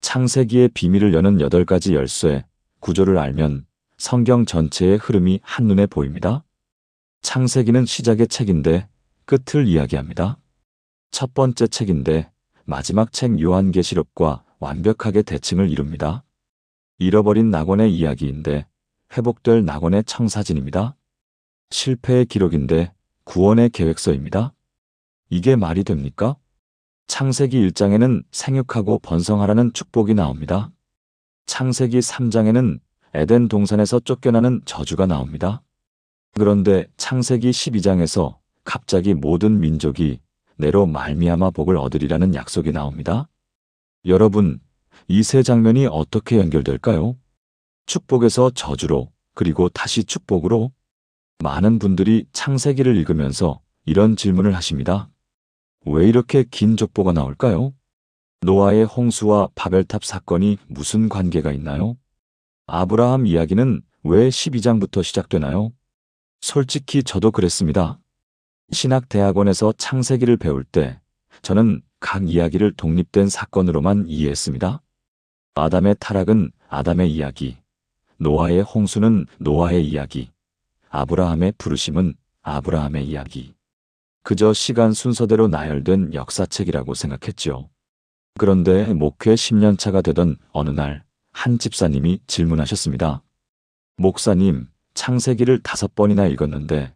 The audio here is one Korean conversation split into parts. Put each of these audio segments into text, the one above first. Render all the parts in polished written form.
창세기의 비밀을 여는 8가지 열쇠, 구조를 알면 성경 전체의 흐름이 한눈에 보입니다. 창세기는 시작의 책인데 끝을 이야기합니다. 첫 번째 책인데 마지막 책 요한계시록과 완벽하게 대칭을 이룹니다. 잃어버린 낙원의 이야기인데 회복될 낙원의 청사진입니다. 실패의 기록인데 구원의 계획서입니다. 이게 말이 됩니까? 창세기 1장에는 생육하고 번성하라는 축복이 나옵니다. 창세기 3장에는 에덴 동산에서 쫓겨나는 저주가 나옵니다. 그런데 창세기 12장에서 갑자기 모든 민족이 내로 말미암아 복을 얻으리라는 약속이 나옵니다. 여러분, 이 세 장면이 어떻게 연결될까요? 축복에서 저주로, 그리고 다시 축복으로? 많은 분들이 창세기를 읽으면서 이런 질문을 하십니다. 왜 이렇게 긴 족보가 나올까요? 노아의 홍수와 바벨탑 사건이 무슨 관계가 있나요? 아브라함 이야기는 왜 12장부터 시작되나요? 솔직히 저도 그랬습니다. 신학대학원에서 창세기를 배울 때 저는 각 이야기를 독립된 사건으로만 이해했습니다. 아담의 타락은 아담의 이야기, 노아의 홍수는 노아의 이야기, 아브라함의 부르심은 아브라함의 이야기. 그저 시간 순서대로 나열된 역사책이라고 생각했죠. 그런데 목회 10년 차가 되던 어느 날 한 집사님이 질문하셨습니다. 목사님, 창세기를 5번이나 읽었는데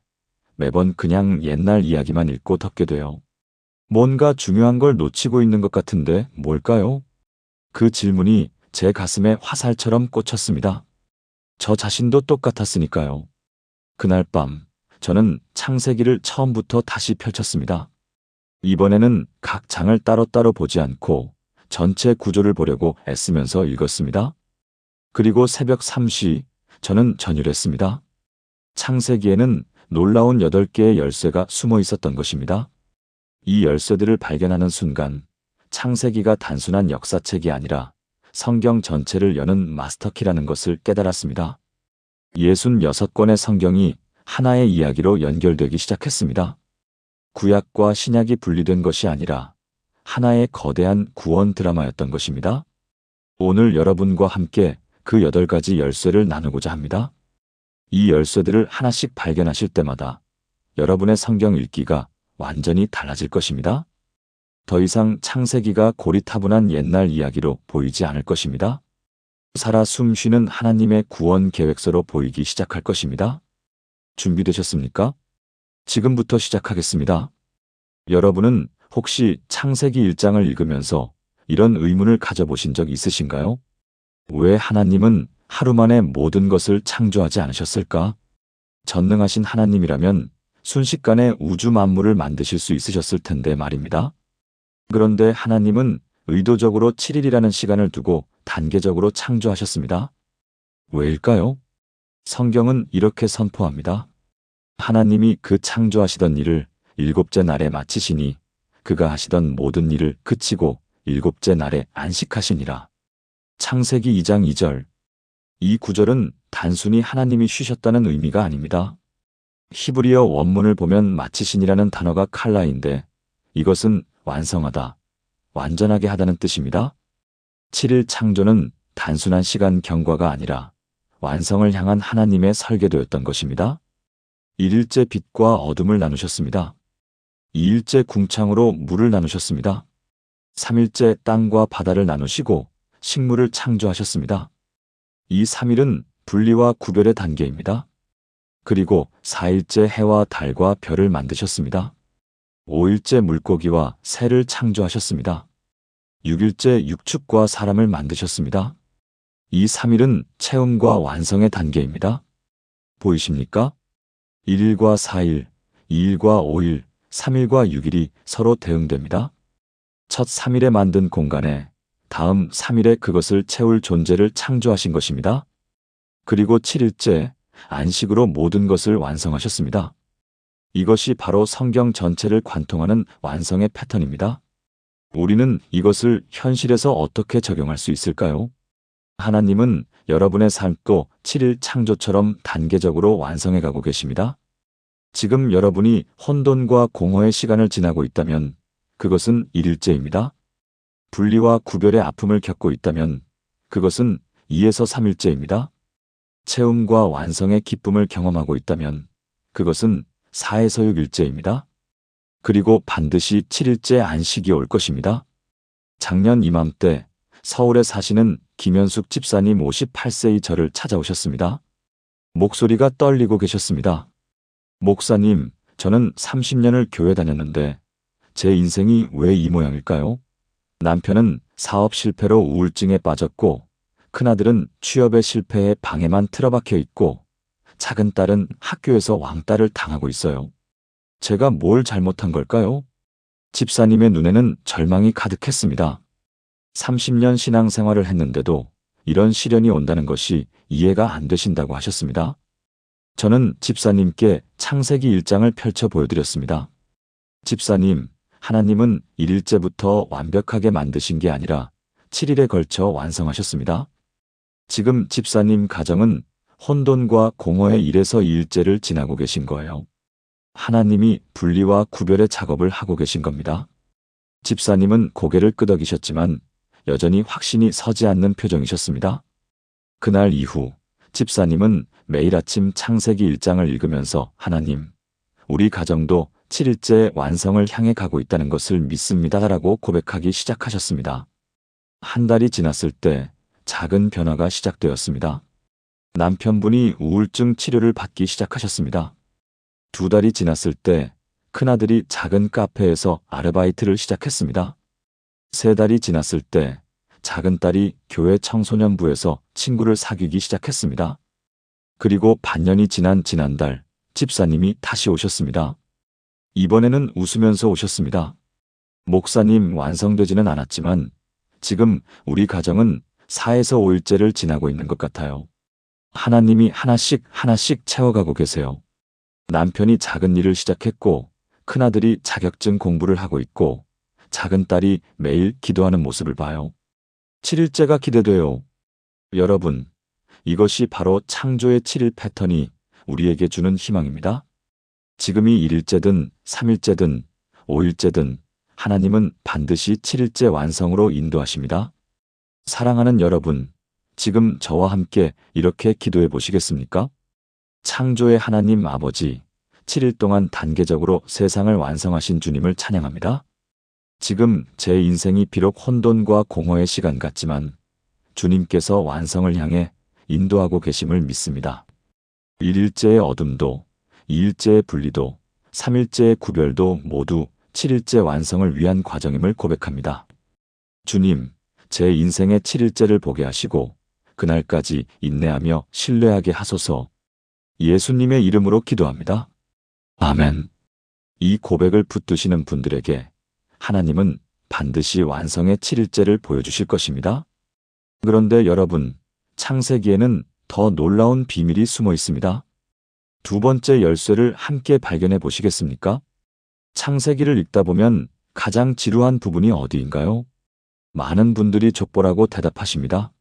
매번 그냥 옛날 이야기만 읽고 덮게 돼요. 뭔가 중요한 걸 놓치고 있는 것 같은데 뭘까요? 그 질문이 제 가슴에 화살처럼 꽂혔습니다. 저 자신도 똑같았으니까요. 그날 밤 저는 창세기를 처음부터 다시 펼쳤습니다. 이번에는 각 장을 따로따로 보지 않고 전체 구조를 보려고 애쓰면서 읽었습니다. 그리고 새벽 3시 저는 전율했습니다. 창세기에는 놀라운 8개의 열쇠가 숨어 있었던 것입니다. 이 열쇠들을 발견하는 순간 창세기가 단순한 역사책이 아니라 성경 전체를 여는 마스터키라는 것을 깨달았습니다. 66권의 성경이 하나의 이야기로 연결되기 시작했습니다. 구약과 신약이 분리된 것이 아니라 하나의 거대한 구원 드라마였던 것입니다. 오늘 여러분과 함께 그 8가지 열쇠를 나누고자 합니다. 이 열쇠들을 하나씩 발견하실 때마다 여러분의 성경 읽기가 완전히 달라질 것입니다. 더 이상 창세기가 고리타분한 옛날 이야기로 보이지 않을 것입니다. 살아 숨쉬는 하나님의 구원 계획서로 보이기 시작할 것입니다. 준비되셨습니까? 지금부터 시작하겠습니다. 여러분은 혹시 창세기 1장을 읽으면서 이런 의문을 가져보신 적 있으신가요? 왜 하나님은 하루 만에 모든 것을 창조하지 않으셨을까? 전능하신 하나님이라면 순식간에 우주 만물을 만드실 수 있으셨을 텐데 말입니다. 그런데 하나님은 의도적으로 7일이라는 시간을 두고 단계적으로 창조하셨습니다. 왜일까요? 성경은 이렇게 선포합니다. 하나님이 그 창조하시던 일을 7째 날에 마치시니 그가 하시던 모든 일을 그치고 7째 날에 안식하시니라. 창세기 2장 2절. 이 구절은 단순히 하나님이 쉬셨다는 의미가 아닙니다. 히브리어 원문을 보면 마치신이라는 단어가 칼라인데 이것은 완성하다, 완전하게 하다는 뜻입니다. 7일 창조는 단순한 시간 경과가 아니라 완성을 향한 하나님의 설계도였던 것입니다. 1일째 빛과 어둠을 나누셨습니다. 2일째 궁창으로 물을 나누셨습니다. 3일째 땅과 바다를 나누시고 식물을 창조하셨습니다. 이 3일은 분리와 구별의 단계입니다. 그리고 4일째 해와 달과 별을 만드셨습니다. 5일째 물고기와 새를 창조하셨습니다. 6일째 육축과 사람을 만드셨습니다. 이 3일은 채움과 완성의 단계입니다. 보이십니까? 1일과 4일, 2일과 5일, 3일과 6일이 서로 대응됩니다. 첫 3일에 만든 공간에 다음 3일에 그것을 채울 존재를 창조하신 것입니다. 그리고 7일째 안식으로 모든 것을 완성하셨습니다. 이것이 바로 성경 전체를 관통하는 완성의 패턴입니다. 우리는 이것을 현실에서 어떻게 적용할 수 있을까요? 하나님은 여러분의 삶도 7일 창조처럼 단계적으로 완성해 가고 계십니다. 지금 여러분이 혼돈과 공허의 시간을 지나고 있다면 그것은 1일째입니다. 분리와 구별의 아픔을 겪고 있다면 그것은 2에서 3일째입니다. 채움과 완성의 기쁨을 경험하고 있다면 그것은 4에서 6일째입니다. 그리고 반드시 7일째 안식이 올 것입니다. 작년 이맘때 서울에 사시는 김현숙 집사님 58세의 저를 찾아오셨습니다. 목소리가 떨리고 계셨습니다. 목사님, 저는 30년을 교회 다녔는데 제 인생이 왜 이 모양일까요? 남편은 사업 실패로 우울증에 빠졌고 큰아들은 취업에 실패해 방에만 틀어박혀 있고 작은 딸은 학교에서 왕따를 당하고 있어요. 제가 뭘 잘못한 걸까요? 집사님의 눈에는 절망이 가득했습니다. 30년 신앙생활을 했는데도 이런 시련이 온다는 것이 이해가 안 되신다고 하셨습니다. 저는 집사님께 창세기 1장을 펼쳐 보여드렸습니다. 집사님, 하나님은 1일째부터 완벽하게 만드신 게 아니라 7일에 걸쳐 완성하셨습니다. 지금 집사님 가정은 혼돈과 공허의 1에서 2일째를 지나고 계신 거예요. 하나님이 분리와 구별의 작업을 하고 계신 겁니다. 집사님은 고개를 끄덕이셨지만 여전히 확신이 서지 않는 표정이셨습니다. 그날 이후 집사님은 매일 아침 창세기 1장을 읽으면서 하나님, 우리 가정도 7일째 완성을 향해 가고 있다는 것을 믿습니다라고 고백하기 시작하셨습니다. 한 달이 지났을 때 작은 변화가 시작되었습니다. 남편분이 우울증 치료를 받기 시작하셨습니다. 2달이 지났을 때 큰아들이 작은 카페에서 아르바이트를 시작했습니다. 3달이 지났을 때 작은 딸이 교회 청소년부에서 친구를 사귀기 시작했습니다. 그리고 반년이 지난 지난달 집사님이 다시 오셨습니다. 이번에는 웃으면서 오셨습니다. 목사님, 완성되지는 않았지만 지금 우리 가정은 4에서 5일째를 지나고 있는 것 같아요. 하나님이 하나씩 채워가고 계세요. 남편이 작은 일을 시작했고 큰아들이 자격증 공부를 하고 있고 작은 딸이 매일 기도하는 모습을 봐요. 7일째가 기대돼요. 여러분, 이것이 바로 창조의 7일 패턴이 우리에게 주는 희망입니다. 지금이 1일째든 3일째든 5일째든 하나님은 반드시 7일째 완성으로 인도하십니다. 사랑하는 여러분, 지금 저와 함께 이렇게 기도해 보시겠습니까? 창조의 하나님 아버지, 7일 동안 단계적으로 세상을 완성하신 주님을 찬양합니다. 지금 제 인생이 비록 혼돈과 공허의 시간 같지만 주님께서 완성을 향해 인도하고 계심을 믿습니다. 1일째의 어둠도, 2일째의 분리도, 3일째의 구별도 모두 7일째 완성을 위한 과정임을 고백합니다. 주님, 제 인생의 7일째를 보게 하시고 그날까지 인내하며 신뢰하게 하소서. 예수님의 이름으로 기도합니다. 아멘. 이 고백을 붙드시는 분들에게 하나님은 반드시 완성의 7일째를 보여주실 것입니다. 그런데 여러분, 창세기에는 더 놀라운 비밀이 숨어 있습니다. 2번째 열쇠를 함께 발견해 보시겠습니까? 창세기를 읽다 보면 가장 지루한 부분이 어디인가요? 많은 분들이 족보라고 대답하십니다.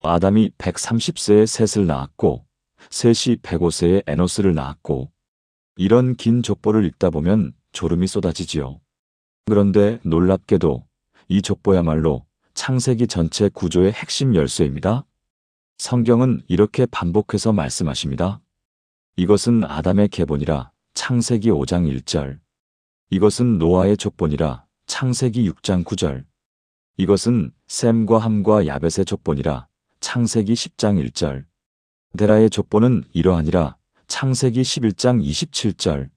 아담이 130세에 셋을 낳았고 셋이 105세에 에노스를 낳았고 이런 긴 족보를 읽다 보면 졸음이 쏟아지지요. 그런데 놀랍게도 이 족보야말로 창세기 전체 구조의 핵심 열쇠입니다. 성경은 이렇게 반복해서 말씀하십니다. 이것은 아담의 계보니라 창세기 5장 1절. 이것은 노아의 족보니라 창세기 6장 9절. 이것은 셈과 함과 야벳의 족보니라 창세기 10장 1절. 데라의 족보는 이러하니라 창세기 11장 27절.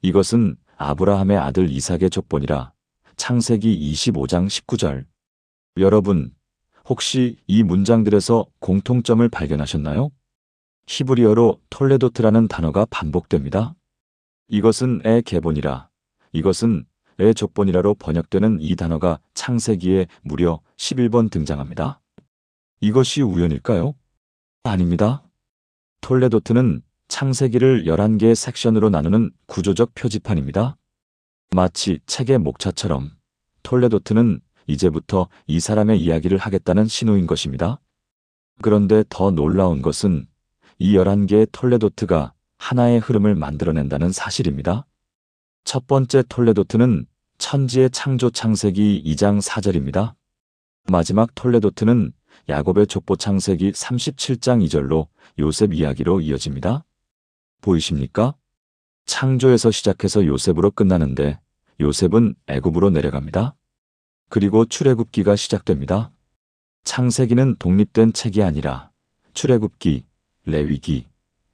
이것은 아브라함의 아들 이삭의 족보니라 창세기 25장 19절. 여러분, 혹시 이 문장들에서 공통점을 발견하셨나요? 히브리어로 톨레도트라는 단어가 반복됩니다. 이것은 의 계보니라, 이것은 의 족보니라로 번역되는 이 단어가 창세기에 무려 11번 등장합니다. 이것이 우연일까요? 아닙니다. 톨레도트는 창세기를 11개의 섹션으로 나누는 구조적 표지판입니다. 마치 책의 목차처럼 톨레도트는 이제부터 이 사람의 이야기를 하겠다는 신호인 것입니다. 그런데 더 놀라운 것은 이 11개의 톨레도트가 하나의 흐름을 만들어낸다는 사실입니다. 첫 번째 톨레도트는 천지의 창조 창세기 2장 4절입니다. 마지막 톨레도트는 야곱의 족보 창세기 37장 2절로 요셉 이야기로 이어집니다. 보이십니까? 창조에서 시작해서 요셉으로 끝나는데 요셉은 애굽으로 내려갑니다. 그리고 출애굽기가 시작됩니다. 창세기는 독립된 책이 아니라 출애굽기, 레위기,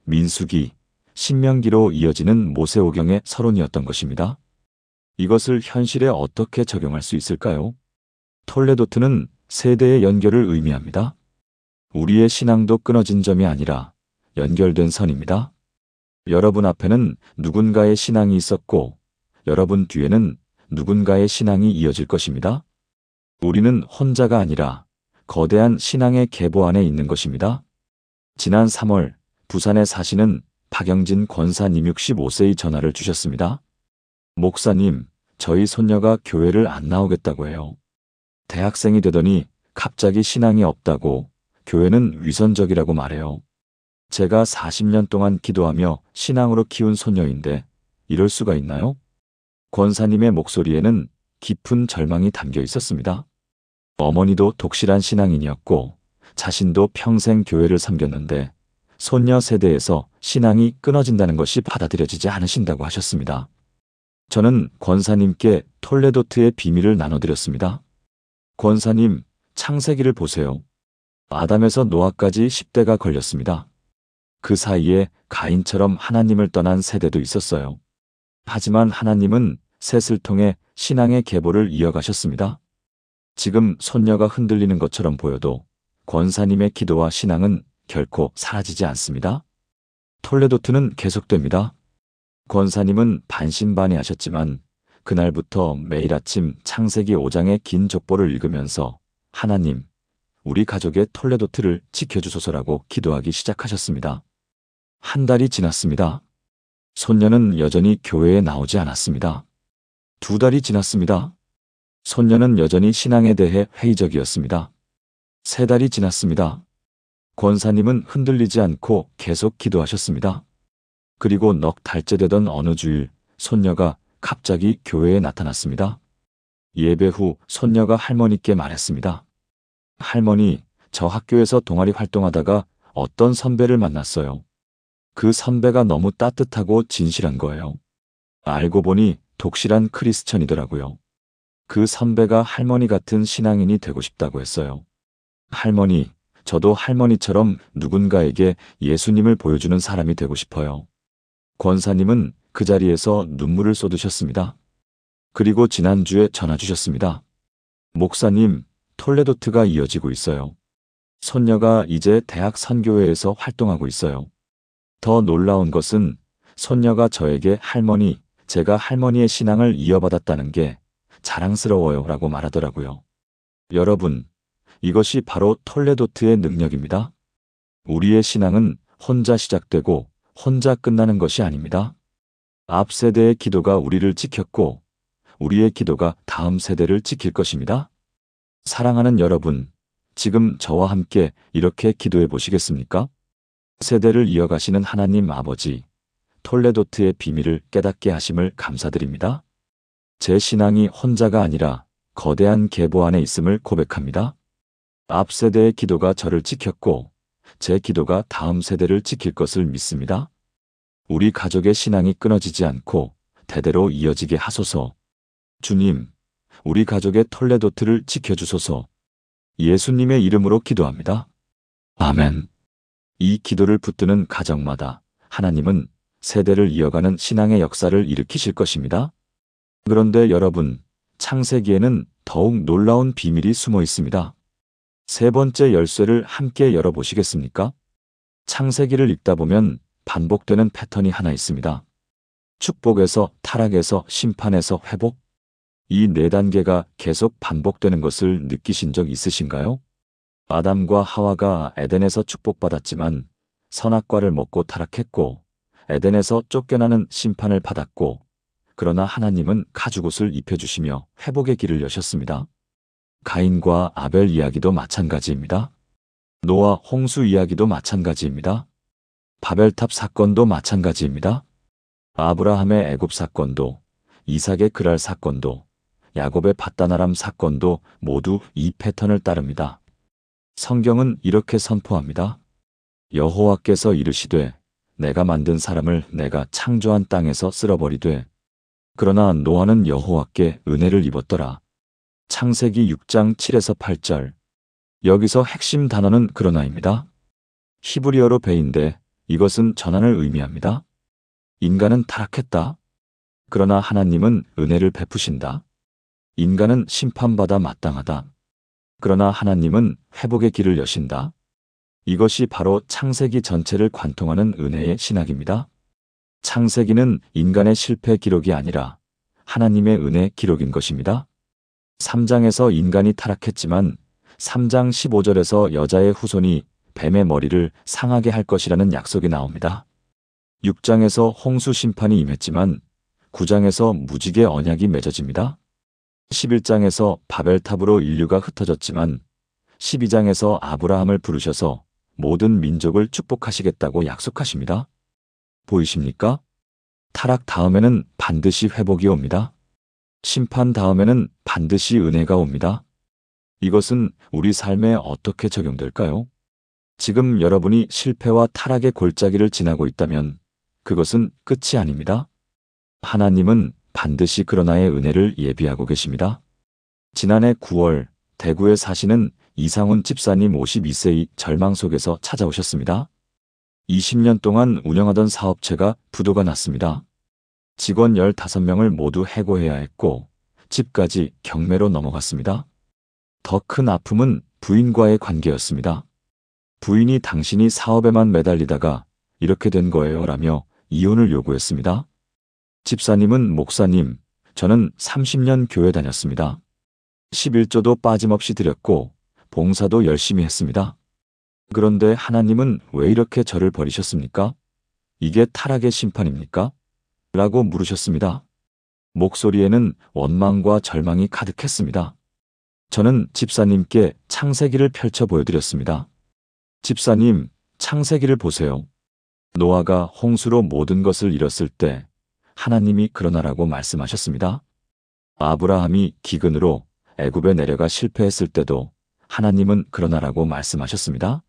민수기, 신명기로 이어지는 모세오경의 서론이었던 것입니다. 이것을 현실에 어떻게 적용할 수 있을까요? 톨레도트는 세대의 연결을 의미합니다. 우리의 신앙도 끊어진 점이 아니라 연결된 선입니다. 여러분 앞에는 누군가의 신앙이 있었고 여러분 뒤에는 누군가의 신앙이 이어질 것입니다. 우리는 혼자가 아니라 거대한 신앙의 계보 안에 있는 것입니다. 지난 3월 부산에 사시는 박영진 권사님 65세의 전화를 주셨습니다. 목사님, 저희 손녀가 교회를 안 나오겠다고 해요. 대학생이 되더니 갑자기 신앙이 없다고 교회는 위선적이라고 말해요. 제가 40년 동안 기도하며 신앙으로 키운 손녀인데 이럴 수가 있나요? 권사님의 목소리에는 깊은 절망이 담겨 있었습니다. 어머니도 독실한 신앙인이었고 자신도 평생 교회를 섬겼는데 손녀 세대에서 신앙이 끊어진다는 것이 받아들여지지 않으신다고 하셨습니다. 저는 권사님께 톨레도트의 비밀을 나눠드렸습니다. 권사님, 창세기를 보세요. 아담에서 노아까지 10대가 걸렸습니다. 그 사이에 가인처럼 하나님을 떠난 세대도 있었어요. 하지만 하나님은 셋을 통해 신앙의 계보를 이어가셨습니다. 지금 손녀가 흔들리는 것처럼 보여도 권사님의 기도와 신앙은 결코 사라지지 않습니다. 톨레도트는 계속됩니다. 권사님은 반신반의하셨지만 그날부터 매일 아침 창세기 5장의 긴 족보를 읽으면서 하나님, 우리 가족의 톨레도트를 지켜주소서라고 기도하기 시작하셨습니다. 한 달이 지났습니다. 손녀는 여전히 교회에 나오지 않았습니다. 2달이 지났습니다. 손녀는 여전히 신앙에 대해 회의적이었습니다. 3달이 지났습니다. 권사님은 흔들리지 않고 계속 기도하셨습니다. 그리고 넉 달째 되던 어느 주일 손녀가 갑자기 교회에 나타났습니다. 예배 후 손녀가 할머니께 말했습니다. 할머니, 저 학교에서 동아리 활동하다가 어떤 선배를 만났어요. 그 선배가 너무 따뜻하고 진실한 거예요. 알고 보니 독실한 크리스천이더라고요. 그 선배가 할머니 같은 신앙인이 되고 싶다고 했어요. 할머니, 저도 할머니처럼 누군가에게 예수님을 보여주는 사람이 되고 싶어요. 권사님은 그 자리에서 눈물을 쏟으셨습니다. 그리고 지난주에 전화 주셨습니다. 목사님, 톨레도트가 이어지고 있어요. 손녀가 이제 대학 선교회에서 활동하고 있어요. 더 놀라운 것은 손녀가 저에게 할머니, 제가 할머니의 신앙을 이어받았다는 게 자랑스러워요 라고 말하더라고요. 여러분, 이것이 바로 톨레도트의 능력입니다. 우리의 신앙은 혼자 시작되고 혼자 끝나는 것이 아닙니다. 앞 세대의 기도가 우리를 지켰고 우리의 기도가 다음 세대를 지킬 것입니다. 사랑하는 여러분, 지금 저와 함께 이렇게 기도해 보시겠습니까? 세대를 이어가시는 하나님 아버지, 톨레도트의 비밀을 깨닫게 하심을 감사드립니다. 제 신앙이 혼자가 아니라 거대한 계보 안에 있음을 고백합니다. 앞 세대의 기도가 저를 지켰고 제 기도가 다음 세대를 지킬 것을 믿습니다. 우리 가족의 신앙이 끊어지지 않고 대대로 이어지게 하소서. 주님, 우리 가족의 톨레도트를 지켜주소서. 예수님의 이름으로 기도합니다. 아멘. 이 기도를 붙드는 가정마다 하나님은 세대를 이어가는 신앙의 역사를 일으키실 것입니다. 그런데 여러분, 창세기에는 더욱 놀라운 비밀이 숨어 있습니다. 세 번째 열쇠를 함께 열어보시겠습니까? 창세기를 읽다 보면 반복되는 패턴이 하나 있습니다. 축복에서 타락에서 심판에서 회복. 이 4단계가 계속 반복되는 것을 느끼신 적 있으신가요? 아담과 하와가 에덴에서 축복받았지만 선악과를 먹고 타락했고 에덴에서 쫓겨나는 심판을 받았고 그러나 하나님은 가죽옷을 입혀주시며 회복의 길을 여셨습니다. 가인과 아벨 이야기도 마찬가지입니다. 노아 홍수 이야기도 마찬가지입니다. 바벨탑 사건도 마찬가지입니다. 아브라함의 애굽 사건도, 이삭의 그랄 사건도, 야곱의 밧다나람 사건도 모두 이 패턴을 따릅니다. 성경은 이렇게 선포합니다. 여호와께서 이르시되 내가 만든 사람을 내가 창조한 땅에서 쓸어버리되 그러나 노아는 여호와께 은혜를 입었더라. 창세기 6장 7에서 8절. 여기서 핵심 단어는 그러나입니다. 히브리어로 배인데 이것은 전환을 의미합니다. 인간은 타락했다. 그러나 하나님은 은혜를 베푸신다. 인간은 심판받아 마땅하다. 그러나 하나님은 회복의 길을 여신다. 이것이 바로 창세기 전체를 관통하는 은혜의 신학입니다. 창세기는 인간의 실패 기록이 아니라 하나님의 은혜 기록인 것입니다. 3장에서 인간이 타락했지만 3장 15절에서 여자의 후손이 뱀의 머리를 상하게 할 것이라는 약속이 나옵니다. 6장에서 홍수 심판이 임했지만 9장에서 무지개 언약이 맺어집니다. 11장에서 바벨탑으로 인류가 흩어졌지만 12장에서 아브라함을 부르셔서 모든 민족을 축복하시겠다고 약속하십니다. 보이십니까? 타락 다음에는 반드시 회복이 옵니다. 심판 다음에는 반드시 은혜가 옵니다. 이것은 우리 삶에 어떻게 적용될까요? 지금 여러분이 실패와 타락의 골짜기를 지나고 있다면 그것은 끝이 아닙니다. 하나님은 반드시 그러나의 은혜를 예비하고 계십니다. 지난해 9월 대구에 사시는 이상훈 집사님 52세의 절망 속에서 찾아오셨습니다. 20년 동안 운영하던 사업체가 부도가 났습니다. 직원 15명을 모두 해고해야 했고 집까지 경매로 넘어갔습니다. 더 큰 아픔은 부인과의 관계였습니다. 부인이 당신이 사업에만 매달리다가 이렇게 된 거예요 라며 이혼을 요구했습니다. 집사님은 목사님, 저는 30년 교회 다녔습니다. 11조도 빠짐없이 드렸고 봉사도 열심히 했습니다. 그런데 하나님은 왜 이렇게 저를 버리셨습니까? 이게 타락의 심판입니까? 라고 물으셨습니다. 목소리에는 원망과 절망이 가득했습니다. 저는 집사님께 창세기를 펼쳐 보여드렸습니다. 집사님, 창세기를 보세요. 노아가 홍수로 모든 것을 잃었을 때 하나님이 그러나라고 말씀하셨습니다. 아브라함이 기근으로 애굽에 내려가 실패했을 때도 하나님은 그러나라고 말씀하셨습니다.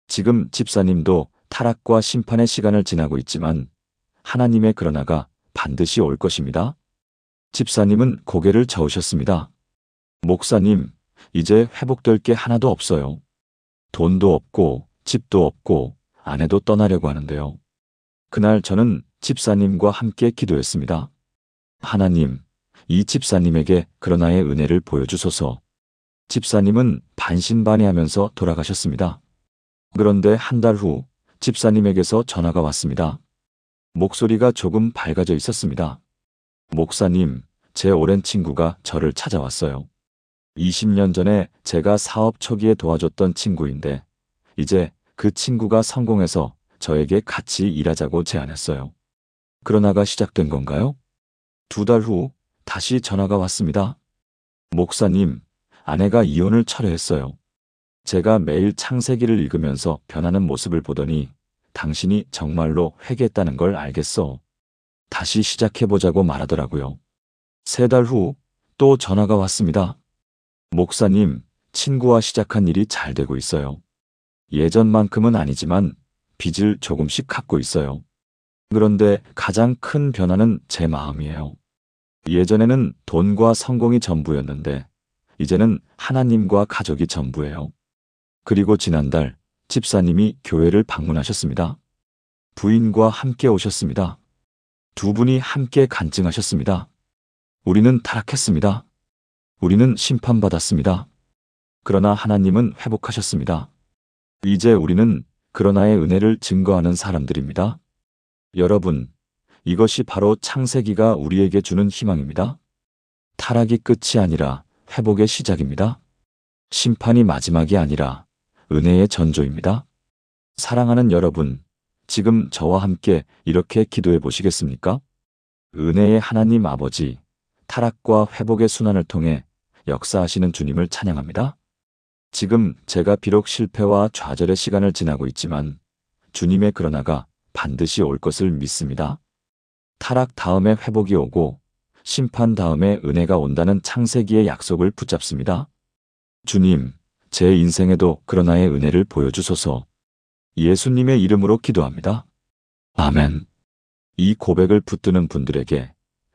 지금 집사님도 타락과 심판의 시간을 지나고 있지만 하나님의 그러나가 반드시 올 것입니다. 집사님은 고개를 저으셨습니다. 목사님, 이제 회복될 게 하나도 없어요. 돈도 없고 집도 없고 아내도 떠나려고 하는데요. 그날 저는 집사님과 함께 기도했습니다. 하나님, 이 집사님에게 그러나의 은혜를 보여주소서. 집사님은 반신반의하면서 돌아가셨습니다. 그런데 한 달 후 집사님에게서 전화가 왔습니다. 목소리가 조금 밝아져 있었습니다. 목사님, 제 오랜 친구가 저를 찾아왔어요. 20년 전에 제가 사업 초기에 도와줬던 친구인데 이제 그 친구가 성공해서 저에게 같이 일하자고 제안했어요. 그러나가 시작된 건가요? 2달 후 다시 전화가 왔습니다. 목사님, 아내가 이혼을 철회했어요. 제가 매일 창세기를 읽으면서 변하는 모습을 보더니 당신이 정말로 회개했다는 걸 알겠어. 다시 시작해보자고 말하더라고요. 3달 후 또 전화가 왔습니다. 목사님, 친구와 시작한 일이 잘 되고 있어요. 예전만큼은 아니지만 빚을 조금씩 갚고 있어요. 그런데 가장 큰 변화는 제 마음이에요. 예전에는 돈과 성공이 전부였는데 이제는 하나님과 가족이 전부예요. 그리고 지난달 집사님이 교회를 방문하셨습니다. 부인과 함께 오셨습니다. 두 분이 함께 간증하셨습니다. 우리는 타락했습니다. 우리는 심판받았습니다. 그러나 하나님은 회복하셨습니다. 이제 우리는 그러나의 은혜를 증거하는 사람들입니다. 여러분, 이것이 바로 창세기가 우리에게 주는 희망입니다. 타락이 끝이 아니라 회복의 시작입니다. 심판이 마지막이 아니라 은혜의 전조입니다. 사랑하는 여러분, 지금 저와 함께 이렇게 기도해 보시겠습니까? 은혜의 하나님 아버지, 타락과 회복의 순환을 통해 역사하시는 주님을 찬양합니다. 지금 제가 비록 실패와 좌절의 시간을 지나고 있지만 주님의 그러나가 반드시 올 것을 믿습니다. 타락 다음에 회복이 오고 심판 다음에 은혜가 온다는 창세기의 약속을 붙잡습니다. 주님, 제 인생에도 그러나의 은혜를 보여주소서. 예수님의 이름으로 기도합니다. 아멘. 이 고백을 붙드는 분들에게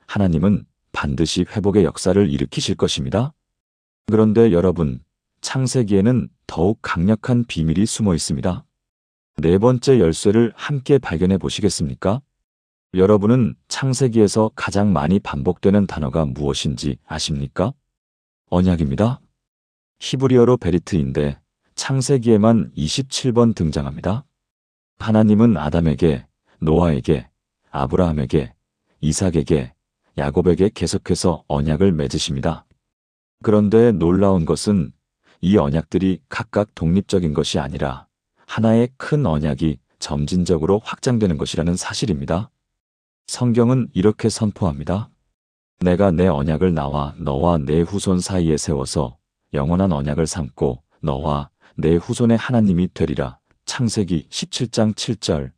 하나님은 반드시 회복의 역사를 일으키실 것입니다. 그런데 여러분, 창세기에는 더욱 강력한 비밀이 숨어 있습니다. 네 번째 열쇠를 함께 발견해 보시겠습니까? 여러분은 창세기에서 가장 많이 반복되는 단어가 무엇인지 아십니까? 언약입니다. 히브리어로 베리트인데 창세기에만 27번 등장합니다. 하나님은 아담에게, 노아에게, 아브라함에게, 이삭에게, 야곱에게 계속해서 언약을 맺으십니다. 그런데 놀라운 것은 이 언약들이 각각 독립적인 것이 아니라 하나의 큰 언약이 점진적으로 확장되는 것이라는 사실입니다. 성경은 이렇게 선포합니다. 내가 내 언약을 나와 너와 내 후손 사이에 세워서 영원한 언약을 삼고 너와 내 후손의 하나님이 되리라. 창세기 17장 7절.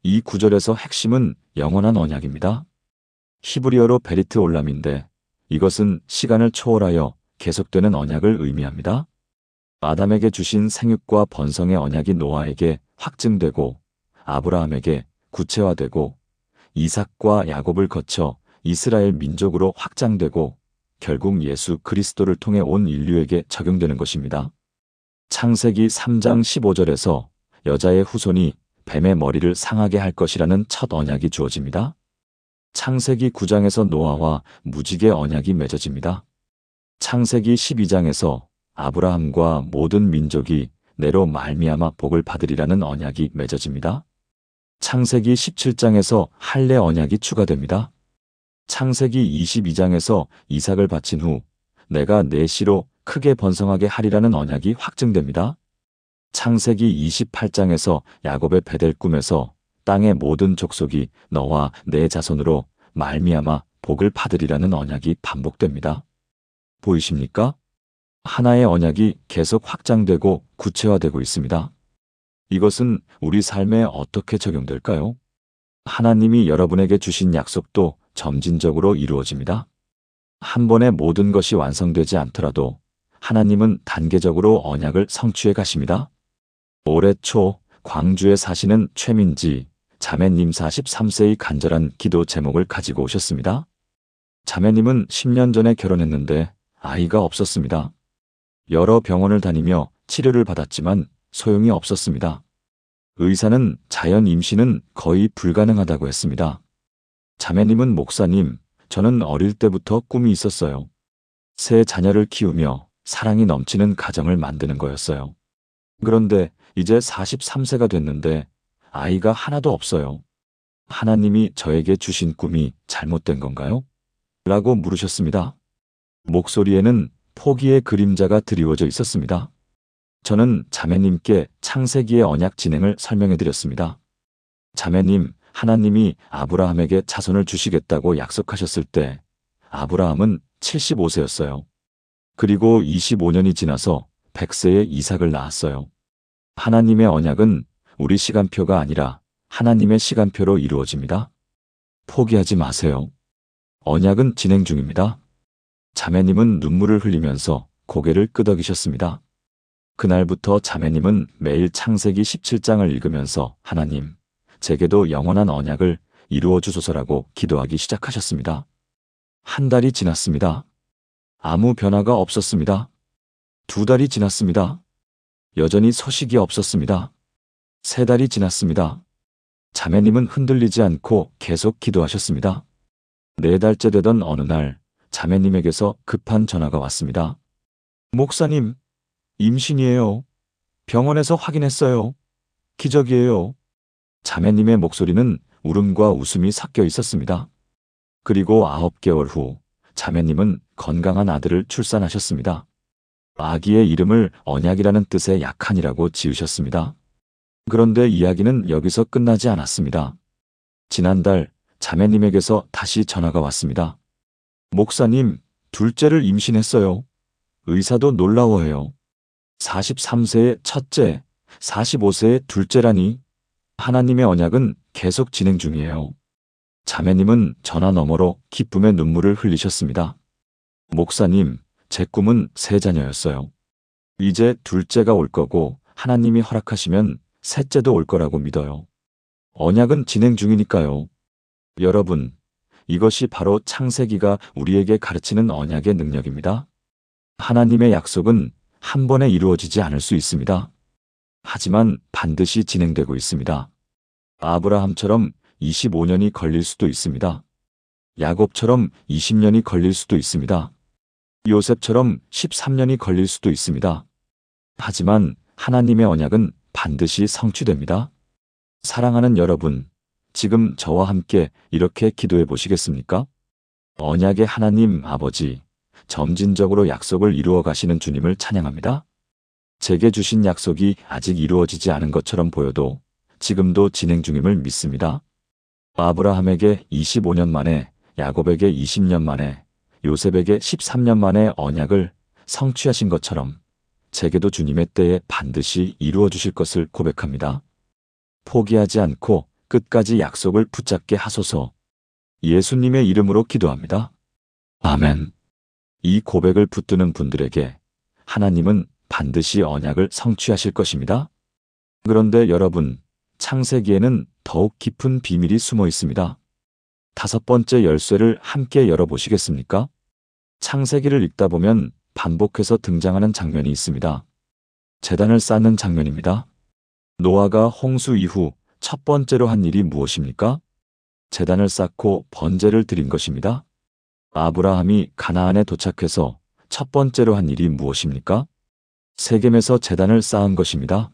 이 구절에서 핵심은 영원한 언약입니다. 히브리어로 베리트 올람인데 이것은 시간을 초월하여 계속되는 언약을 의미합니다. 아담에게 주신 생육과 번성의 언약이 노아에게 확증되고 아브라함에게 구체화되고 이삭과 야곱을 거쳐 이스라엘 민족으로 확장되고 결국 예수 그리스도를 통해 온 인류에게 적용되는 것입니다. 창세기 3장 15절에서 여자의 후손이 뱀의 머리를 상하게 할 것이라는 첫 언약이 주어집니다. 창세기 9장에서 노아와 무지개 언약이 맺어집니다. 창세기 12장에서 아브라함과 모든 민족이 내로 말미암아 복을 받으리라는 언약이 맺어집니다. 창세기 17장에서 할례 언약이 추가됩니다. 창세기 22장에서 이삭을 바친 후 내가 내 씨로 크게 번성하게 하리라는 언약이 확증됩니다. 창세기 28장에서 야곱의 베델 꿈에서 땅의 모든 족속이 너와 내 자손으로 말미암아 복을 받으리라는 언약이 반복됩니다. 보이십니까? 하나의 언약이 계속 확장되고 구체화되고 있습니다. 이것은 우리 삶에 어떻게 적용될까요? 하나님이 여러분에게 주신 약속도 점진적으로 이루어집니다. 한 번에 모든 것이 완성되지 않더라도 하나님은 단계적으로 언약을 성취해 가십니다. 올해 초 광주에 사시는 최민지 자매님 43세의 간절한 기도 제목을 가지고 오셨습니다. 자매님은 10년 전에 결혼했는데 아이가 없었습니다. 여러 병원을 다니며 치료를 받았지만 소용이 없었습니다. 의사는 자연 임신은 거의 불가능하다고 했습니다. 자매님은 목사님, 저는 어릴 때부터 꿈이 있었어요. 새 자녀를 키우며 사랑이 넘치는 가정을 만드는 거였어요. 그런데 이제 43세가 됐는데 아이가 하나도 없어요. 하나님이 저에게 주신 꿈이 잘못된 건가요? 라고 물으셨습니다. 목소리에는 포기의 그림자가 드리워져 있었습니다. 저는 자매님께 창세기의 언약 진행을 설명해 드렸습니다. 자매님, 하나님이 아브라함에게 자손을 주시겠다고 약속하셨을 때 아브라함은 75세였어요. 그리고 25년이 지나서 100세에 이삭을 낳았어요. 하나님의 언약은 우리 시간표가 아니라 하나님의 시간표로 이루어집니다. 포기하지 마세요. 언약은 진행 중입니다. 자매님은 눈물을 흘리면서 고개를 끄덕이셨습니다. 그날부터 자매님은 매일 창세기 17장을 읽으면서 하나님, 제게도 영원한 언약을 이루어 주소서라고 기도하기 시작하셨습니다. 한 달이 지났습니다. 아무 변화가 없었습니다. 2달이 지났습니다. 여전히 소식이 없었습니다. 3달이 지났습니다. 자매님은 흔들리지 않고 계속 기도하셨습니다. 4달째 되던 어느 날 자매님에게서 급한 전화가 왔습니다. 목사님, 임신이에요. 병원에서 확인했어요. 기적이에요. 자매님의 목소리는 울음과 웃음이 섞여 있었습니다. 그리고 9개월 후 자매님은 건강한 아들을 출산하셨습니다. 아기의 이름을 언약이라는 뜻의 약한이라고 지으셨습니다. 그런데 이야기는 여기서 끝나지 않았습니다. 지난달 자매님에게서 다시 전화가 왔습니다. 목사님, 둘째를 임신했어요. 의사도 놀라워해요. 43세의 첫째, 45세의 둘째라니. 하나님의 언약은 계속 진행 중이에요. 자매님은 전화 너머로 기쁨의 눈물을 흘리셨습니다. 목사님, 제 꿈은 세 자녀였어요. 이제 둘째가 올 거고 하나님이 허락하시면 셋째도 올 거라고 믿어요. 언약은 진행 중이니까요. 여러분, 이것이 바로 창세기가 우리에게 가르치는 언약의 능력입니다. 하나님의 약속은 한 번에 이루어지지 않을 수 있습니다. 하지만 반드시 진행되고 있습니다. 아브라함처럼 25년이 걸릴 수도 있습니다. 야곱처럼 20년이 걸릴 수도 있습니다. 요셉처럼 13년이 걸릴 수도 있습니다. 하지만 하나님의 언약은 반드시 성취됩니다. 사랑하는 여러분, 지금 저와 함께 이렇게 기도해 보시겠습니까? 언약의 하나님 아버지, 점진적으로 약속을 이루어 가시는 주님을 찬양합니다. 제게 주신 약속이 아직 이루어지지 않은 것처럼 보여도 지금도 진행 중임을 믿습니다. 아브라함에게 25년 만에, 야곱에게 20년 만에, 요셉에게 13년 만에 언약을 성취하신 것처럼 제게도 주님의 때에 반드시 이루어 주실 것을 고백합니다. 포기하지 않고 끝까지 약속을 붙잡게 하소서. 예수님의 이름으로 기도합니다. 아멘. 이 고백을 붙드는 분들에게 하나님은 반드시 언약을 성취하실 것입니다. 그런데 여러분, 창세기에는 더욱 깊은 비밀이 숨어 있습니다. 5번째 열쇠를 함께 열어보시겠습니까? 창세기를 읽다 보면 반복해서 등장하는 장면이 있습니다. 제단을 쌓는 장면입니다. 노아가 홍수 이후 첫 번째로 한 일이 무엇입니까? 제단을 쌓고 번제를 드린 것입니다. 아브라함이 가나안에 도착해서 첫 번째로 한 일이 무엇입니까? 세겜에서 제단을 쌓은 것입니다.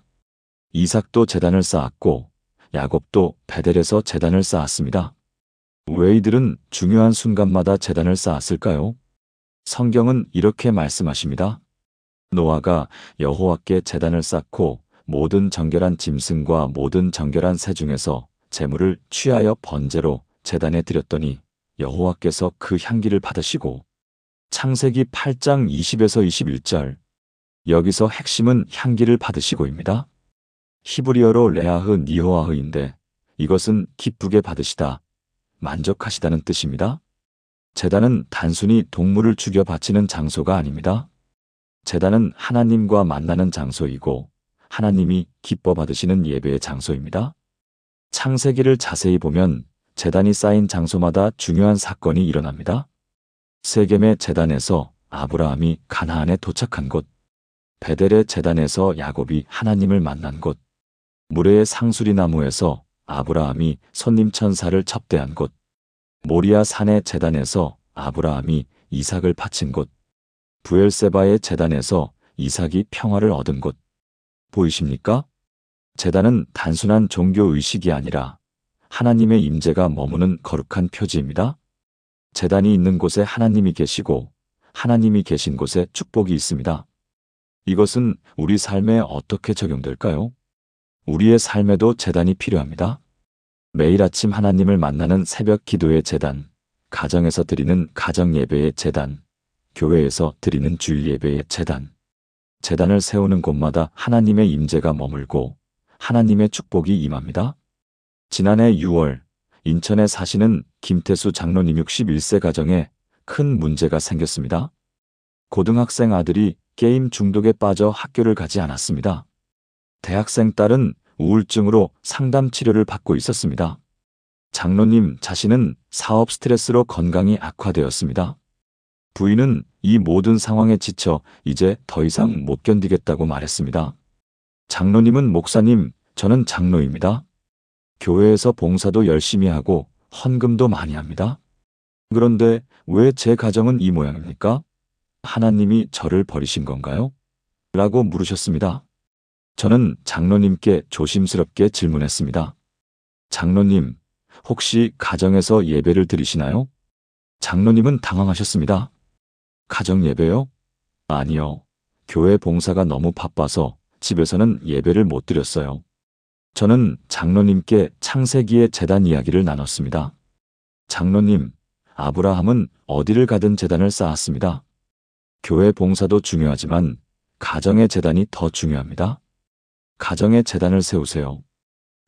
이삭도 제단을 쌓았고 야곱도 베델에서 제단을 쌓았습니다. 왜 이들은 중요한 순간마다 제단을 쌓았을까요? 성경은 이렇게 말씀하십니다. 노아가 여호와께 제단을 쌓고 모든 정결한 짐승과 모든 정결한 새 중에서 제물을 취하여 번제로 제단에 드렸더니 여호와께서 그 향기를 받으시고. 창세기 8장 20에서 21절. 여기서 핵심은 향기를 받으시고입니다. 히브리어로 레아흐 니호아흐인데 이것은 기쁘게 받으시다, 만족하시다는 뜻입니다. 제단은 단순히 동물을 죽여 바치는 장소가 아닙니다. 제단은 하나님과 만나는 장소이고 하나님이 기뻐 받으시는 예배의 장소입니다. 창세기를 자세히 보면 제단이 쌓인 장소마다 중요한 사건이 일어납니다. 세겜의 제단에서 아브라함이 가나안에 도착한 곳, 베델의 제단에서 야곱이 하나님을 만난 곳, 무레의 상수리 나무에서 아브라함이 손님 천사를 접대한 곳, 모리아 산의 제단에서 아브라함이 이삭을 바친 곳, 부엘세바의 제단에서 이삭이 평화를 얻은 곳. 보이십니까? 제단은 단순한 종교 의식이 아니라 하나님의 임재가 머무는 거룩한 표지입니다. 제단이 있는 곳에 하나님이 계시고 하나님이 계신 곳에 축복이 있습니다. 이것은 우리 삶에 어떻게 적용될까요? 우리의 삶에도 제단이 필요합니다. 매일 아침 하나님을 만나는 새벽 기도의 제단, 가정에서 드리는 가정 예배의 제단, 교회에서 드리는 주일 예배의 제단. 제단을 세우는 곳마다 하나님의 임재가 머물고 하나님의 축복이 임합니다. 지난해 6월 인천에 사시는 김태수 장로님 61세 가정에 큰 문제가 생겼습니다. 고등학생 아들이 게임 중독에 빠져 학교를 가지 않았습니다. 대학생 딸은 우울증으로 상담 치료를 받고 있었습니다. 장로님 자신은 사업 스트레스로 건강이 악화되었습니다. 부인은 이 모든 상황에 지쳐 이제 더 이상 못 견디겠다고 말했습니다. 장로님은 목사님, 저는 장로입니다. 교회에서 봉사도 열심히 하고 헌금도 많이 합니다. 그런데 왜 제 가정은 이 모양입니까? 하나님이 저를 버리신 건가요? 라고 물으셨습니다. 저는 장로님께 조심스럽게 질문했습니다. 장로님, 혹시 가정에서 예배를 드리시나요? 장로님은 당황하셨습니다. 가정 예배요? 아니요. 교회 봉사가 너무 바빠서 집에서는 예배를 못 드렸어요. 저는 장로님께 창세기의 제단 이야기를 나눴습니다. 장로님, 아브라함은 어디를 가든 제단을 쌓았습니다. 교회 봉사도 중요하지만 가정의 제단이 더 중요합니다. 가정의 제단을 세우세요.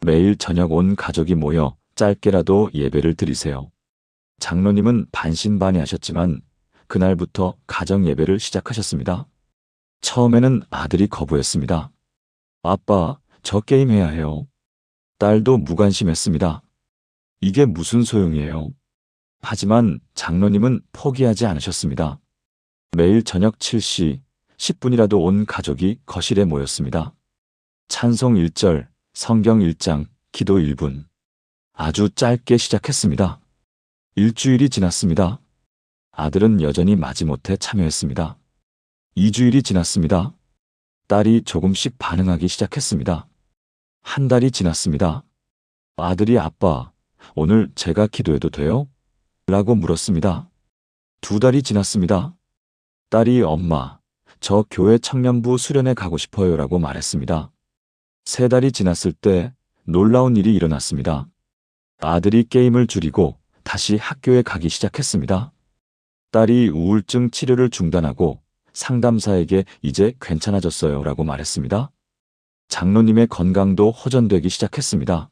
매일 저녁 온 가족이 모여 짧게라도 예배를 드리세요. 장로님은 반신반의하셨지만 그날부터 가정 예배를 시작하셨습니다. 처음에는 아들이 거부했습니다. 아빠, 저 게임해야 해요. 딸도 무관심했습니다. 이게 무슨 소용이에요? 하지만 장로님은 포기하지 않으셨습니다. 매일 저녁 7시 10분이라도 온 가족이 거실에 모였습니다. 찬송 1절, 성경 1장, 기도 1분. 아주 짧게 시작했습니다. 일주일이 지났습니다. 아들은 여전히 마지못해 참여했습니다. 2주일이 지났습니다. 딸이 조금씩 반응하기 시작했습니다. 한 달이 지났습니다. 아들이 아빠, 오늘 제가 기도해도 돼요? 라고 물었습니다. 2달이 지났습니다. 딸이 엄마, 저 교회 청년부 수련회 가고 싶어요 라고 말했습니다. 3달이 지났을 때 놀라운 일이 일어났습니다. 아들이 게임을 줄이고 다시 학교에 가기 시작했습니다. 딸이 우울증 치료를 중단하고 상담사에게 이제 괜찮아졌어요 라고 말했습니다. 장로님의 건강도 호전되기 시작했습니다.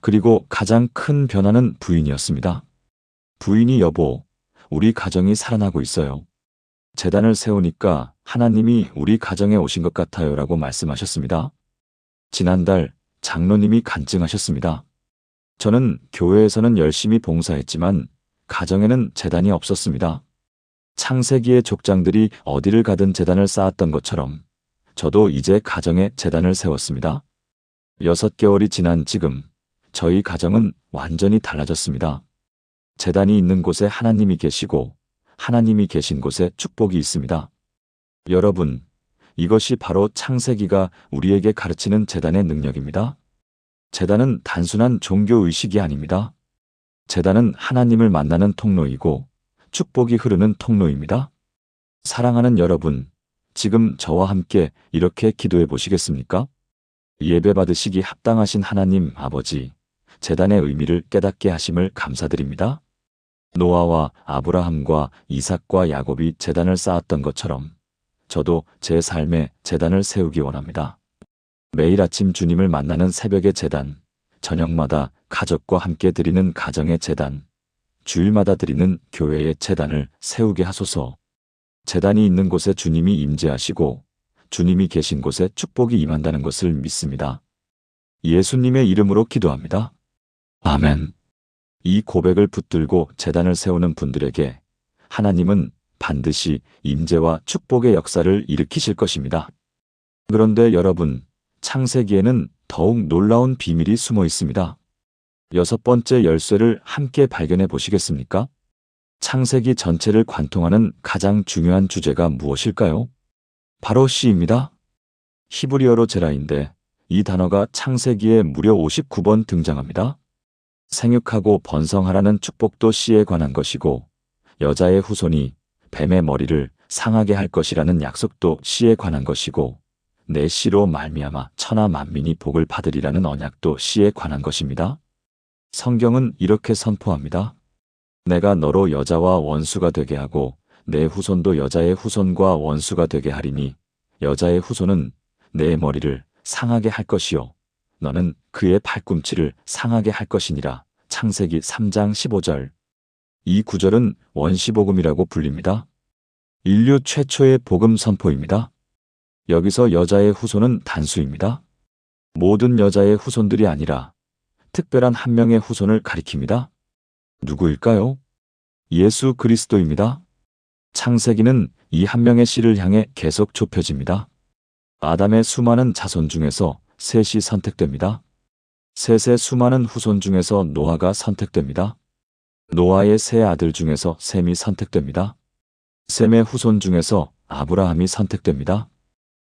그리고 가장 큰 변화는 부인이었습니다. 부인이 여보, 우리 가정이 살아나고 있어요. 제단을 세우니까 하나님이 우리 가정에 오신 것 같아요 라고 말씀하셨습니다. 지난달 장로님이 간증하셨습니다. 저는 교회에서는 열심히 봉사했지만 가정에는 제단이 없었습니다. 창세기의 족장들이 어디를 가든 제단을 쌓았던 것처럼 저도 이제 가정에 제단을 세웠습니다. 6개월이 지난 지금 저희 가정은 완전히 달라졌습니다. 제단이 있는 곳에 하나님이 계시고 하나님이 계신 곳에 축복이 있습니다. 여러분, 이것이 바로 창세기가 우리에게 가르치는 제단의 능력입니다. 제단은 단순한 종교의식이 아닙니다. 제단은 하나님을 만나는 통로이고 축복이 흐르는 통로입니다. 사랑하는 여러분, 지금 저와 함께 이렇게 기도해 보시겠습니까? 예배 받으시기 합당하신 하나님 아버지, 제단의 의미를 깨닫게 하심을 감사드립니다. 노아와 아브라함과 이삭과 야곱이 제단을 쌓았던 것처럼 저도 제 삶에 제단을 세우기 원합니다. 매일 아침 주님을 만나는 새벽의 제단, 저녁마다 가족과 함께 드리는 가정의 제단, 주일마다 드리는 교회의 제단을 세우게 하소서. 제단이 있는 곳에 주님이 임재하시고 주님이 계신 곳에 축복이 임한다는 것을 믿습니다. 예수님의 이름으로 기도합니다. 아멘. 이 고백을 붙들고 제단을 세우는 분들에게 하나님은 반드시 임재와 축복의 역사를 일으키실 것입니다. 그런데 여러분, 창세기에는 더욱 놀라운 비밀이 숨어 있습니다. 6번째 열쇠를 함께 발견해 보시겠습니까? 창세기 전체를 관통하는 가장 중요한 주제가 무엇일까요? 바로 씨입니다. 히브리어로 제라인데 이 단어가 창세기에 무려 59번 등장합니다. 생육하고 번성하라는 축복도 씨에 관한 것이고 여자의 후손이 뱀의 머리를 상하게 할 것이라는 약속도 씨에 관한 것이고 내 씨로 말미암아 천하 만민이 복을 받으리라는 언약도 씨에 관한 것입니다. 성경은 이렇게 선포합니다. 내가 너로 여자와 원수가 되게 하고 내 후손도 여자의 후손과 원수가 되게 하리니 여자의 후손은 내 머리를 상하게 할 것이요 너는 그의 팔꿈치를 상하게 할 것이니라. 창세기 3장 15절. 이 구절은 원시복음이라고 불립니다. 인류 최초의 복음 선포입니다. 여기서 여자의 후손은 단수입니다. 모든 여자의 후손들이 아니라 특별한 한 명의 후손을 가리킵니다. 누구일까요? 예수 그리스도입니다. 창세기는 이 한 명의 씨를 향해 계속 좁혀집니다. 아담의 수많은 자손 중에서 셋이 선택됩니다. 셋의 수많은 후손 중에서 노아가 선택됩니다. 노아의 세 아들 중에서 셈이 선택됩니다. 셈의 후손 중에서 아브라함이 선택됩니다.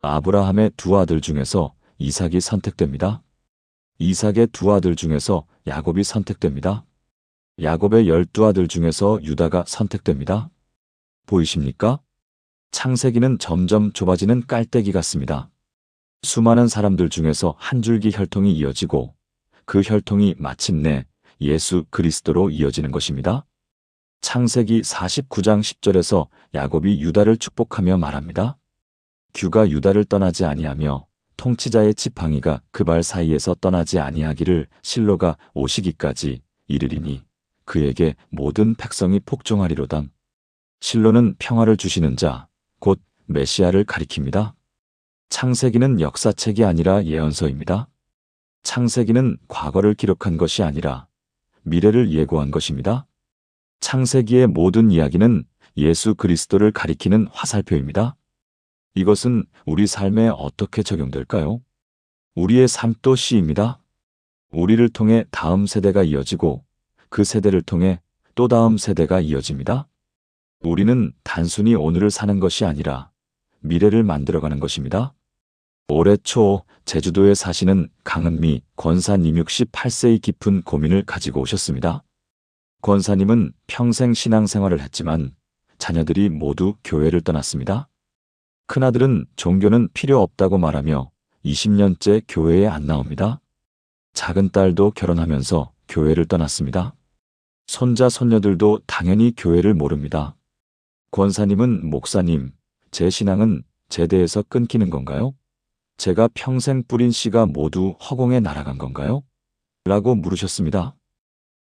아브라함의 두 아들 중에서 이삭이 선택됩니다. 이삭의 두 아들 중에서 야곱이 선택됩니다. 야곱의 12아들 중에서 유다가 선택됩니다. 보이십니까? 창세기는 점점 좁아지는 깔때기 같습니다. 수많은 사람들 중에서 한 줄기 혈통이 이어지고 그 혈통이 마침내 예수 그리스도로 이어지는 것입니다. 창세기 49장 10절에서 야곱이 유다를 축복하며 말합니다. 규가 유다를 떠나지 아니하며 통치자의 지팡이가 그 발 사이에서 떠나지 아니하기를 실로가 오시기까지 이르리니 그에게 모든 백성이 복종하리로다. 실로는 평화를 주시는 자, 곧 메시아를 가리킵니다. 창세기는 역사책이 아니라 예언서입니다. 창세기는 과거를 기록한 것이 아니라 미래를 예고한 것입니다. 창세기의 모든 이야기는 예수 그리스도를 가리키는 화살표입니다. 이것은 우리 삶에 어떻게 적용될까요? 우리의 삶도 시입니다. 우리를 통해 다음 세대가 이어지고 그 세대를 통해 또 다음 세대가 이어집니다. 우리는 단순히 오늘을 사는 것이 아니라 미래를 만들어가는 것입니다. 올해 초 제주도에 사시는 강은미 권사님 68세의 깊은 고민을 가지고 오셨습니다. 권사님은 평생 신앙생활을 했지만 자녀들이 모두 교회를 떠났습니다. 큰아들은 종교는 필요 없다고 말하며 20년째 교회에 안 나옵니다. 작은 딸도 결혼하면서 교회를 떠났습니다. 손자, 손녀들도 당연히 교회를 모릅니다. 권사님은 목사님, 제 신앙은 제대에서 끊기는 건가요? 제가 평생 뿌린 씨가 모두 허공에 날아간 건가요? 라고 물으셨습니다.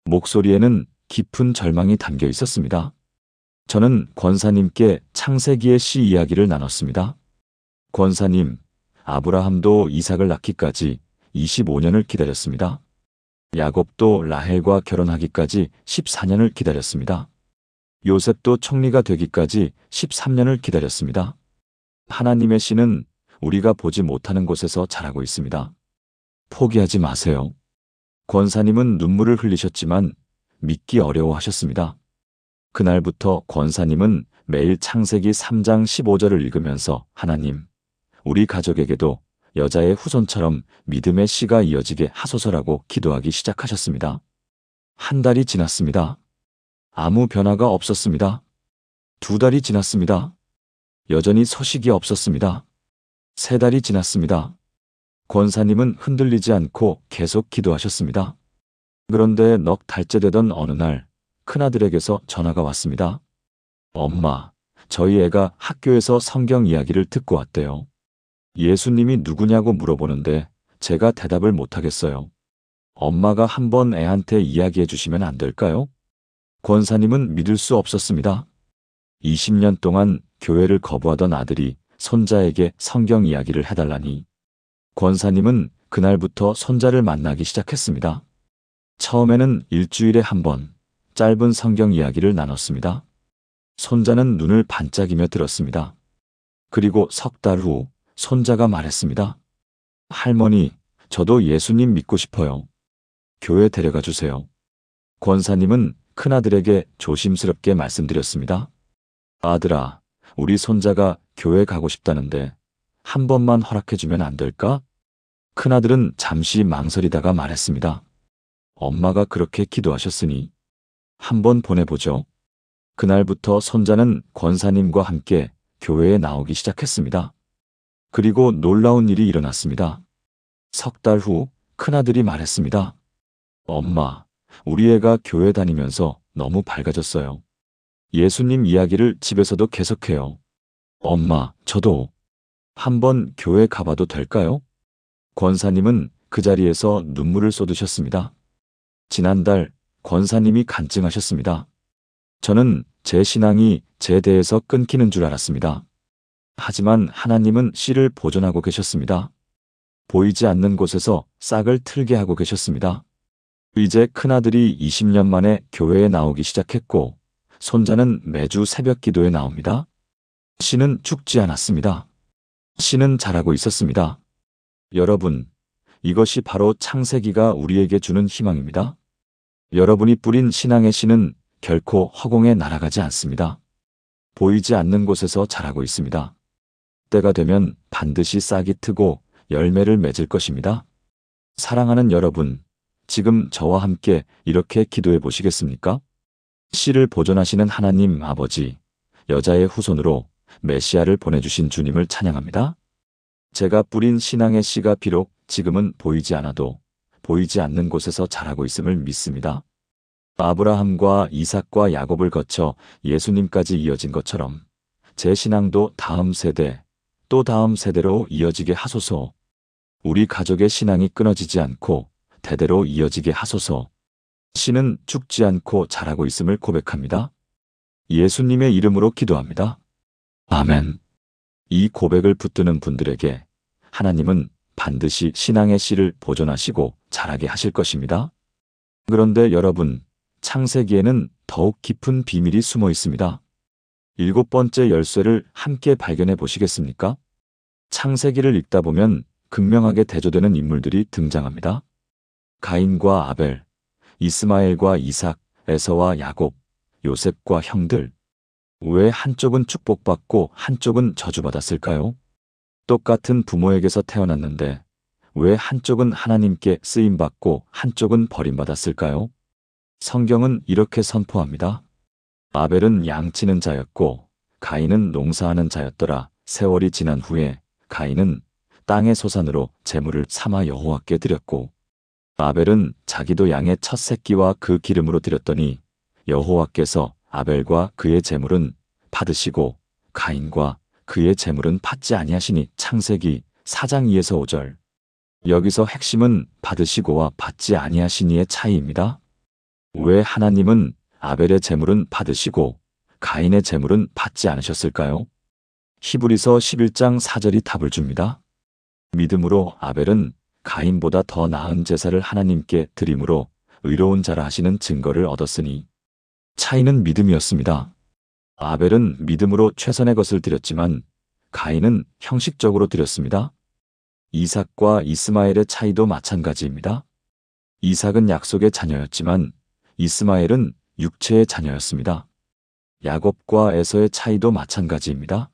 목소리에는 깊은 절망이 담겨 있었습니다. 저는 권사님께 창세기의 씨 이야기를 나눴습니다. 권사님, 아브라함도 이삭을 낳기까지 25년을 기다렸습니다. 야곱도 라헬과 결혼하기까지 14년을 기다렸습니다. 요셉도 총리가 되기까지 13년을 기다렸습니다. 하나님의 씨는 우리가 보지 못하는 곳에서 자라고 있습니다. 포기하지 마세요. 권사님은 눈물을 흘리셨지만 믿기 어려워하셨습니다. 그날부터 권사님은 매일 창세기 3장 15절을 읽으면서 하나님, 우리 가족에게도 여자의 후손처럼 믿음의 씨가 이어지게 하소서라고 기도하기 시작하셨습니다. 한 달이 지났습니다. 아무 변화가 없었습니다. 2달이 지났습니다. 여전히 소식이 없었습니다. 3달이 지났습니다. 권사님은 흔들리지 않고 계속 기도하셨습니다. 그런데 넉 달째 되던 어느 날 큰아들에게서 전화가 왔습니다. 엄마, 저희 애가 학교에서 성경 이야기를 듣고 왔대요. 예수님이 누구냐고 물어보는데 제가 대답을 못하겠어요. 엄마가 한번 애한테 이야기해 주시면 안 될까요? 권사님은 믿을 수 없었습니다. 20년 동안 교회를 거부하던 아들이 손자에게 성경 이야기를 해달라니. 권사님은 그날부터 손자를 만나기 시작했습니다. 처음에는 일주일에 한 번 짧은 성경 이야기를 나눴습니다. 손자는 눈을 반짝이며 들었습니다. 그리고 3달 후 손자가 말했습니다. 할머니, 저도 예수님 믿고 싶어요. 교회 데려가 주세요. 권사님은 큰아들에게 조심스럽게 말씀드렸습니다. 아들아, 우리 손자가 교회 가고 싶다는데 한 번만 허락해주면 안 될까? 큰아들은 잠시 망설이다가 말했습니다. 엄마가 그렇게 기도하셨으니 한번 보내보죠. 그날부터 손자는 권사님과 함께 교회에 나오기 시작했습니다. 그리고 놀라운 일이 일어났습니다. 3달 후 큰아들이 말했습니다. 엄마, 우리 애가 교회 다니면서 너무 밝아졌어요. 예수님 이야기를 집에서도 계속해요. 엄마, 저도 한번 교회 가봐도 될까요? 권사님은 그 자리에서 눈물을 쏟으셨습니다. 지난달 권사님이 간증하셨습니다. 저는 제 신앙이 제 대에서 끊기는 줄 알았습니다. 하지만 하나님은 씨를 보존하고 계셨습니다. 보이지 않는 곳에서 싹을 틀게 하고 계셨습니다. 이제 큰아들이 20년 만에 교회에 나오기 시작했고 손자는 매주 새벽 기도에 나옵니다. 씨는 죽지 않았습니다. 씨는 자라고 있었습니다. 여러분, 이것이 바로 창세기가 우리에게 주는 희망입니다. 여러분이 뿌린 신앙의 씨는 결코 허공에 날아가지 않습니다. 보이지 않는 곳에서 자라고 있습니다. 때가 되면 반드시 싹이 트고 열매를 맺을 것입니다. 사랑하는 여러분, 지금 저와 함께 이렇게 기도해 보시겠습니까? 씨를 보존하시는 하나님 아버지, 여자의 후손으로 메시아를 보내주신 주님을 찬양합니다. 제가 뿌린 신앙의 씨가 비록 지금은 보이지 않아도 보이지 않는 곳에서 자라고 있음을 믿습니다. 아브라함과 이삭과 야곱을 거쳐 예수님까지 이어진 것처럼 제 신앙도 다음 세대, 또 다음 세대로 이어지게 하소서. 우리 가족의 신앙이 끊어지지 않고 대대로 이어지게 하소서. 씨는 죽지 않고 자라고 있음을 고백합니다. 예수님의 이름으로 기도합니다. 아멘. 이 고백을 붙드는 분들에게 하나님은 반드시 신앙의 씨를 보존하시고 자라게 하실 것입니다. 그런데 여러분, 창세기에는 더욱 깊은 비밀이 숨어 있습니다. 7번째 열쇠를 함께 발견해 보시겠습니까? 창세기를 읽다 보면 극명하게 대조되는 인물들이 등장합니다. 가인과 아벨, 이스마엘과 이삭, 에서와 야곱, 요셉과 형들. 왜 한쪽은 축복받고 한쪽은 저주받았을까요? 똑같은 부모에게서 태어났는데 왜 한쪽은 하나님께 쓰임받고 한쪽은 버림받았을까요? 성경은 이렇게 선포합니다. 아벨은 양치는 자였고 가인은 농사하는 자였더라. 세월이 지난 후에 가인은 땅의 소산으로 제물을 삼아 여호와께 드렸고 아벨은 자기도 양의 첫 새끼와 그 기름으로 드렸더니 여호와께서 아벨과 그의 제물은 받으시고 가인과 그의 제물은 받지 아니하시니. 창세기 4장 2에서 5절. 여기서 핵심은 받으시고와 받지 아니하시니의 차이입니다. 왜 하나님은 아벨의 제물은 받으시고 가인의 제물은 받지 않으셨을까요? 히브리서 11장 4절이 답을 줍니다. 믿음으로 아벨은 가인보다 더 나은 제사를 하나님께 드림으로 의로운 자라 하시는 증거를 얻었으니. 차이는 믿음이었습니다. 아벨은 믿음으로 최선의 것을 드렸지만 가인은 형식적으로 드렸습니다. 이삭과 이스마엘의 차이도 마찬가지입니다. 이삭은 약속의 자녀였지만 이스마엘은 육체의 자녀였습니다. 야곱과 에서의 차이도 마찬가지입니다.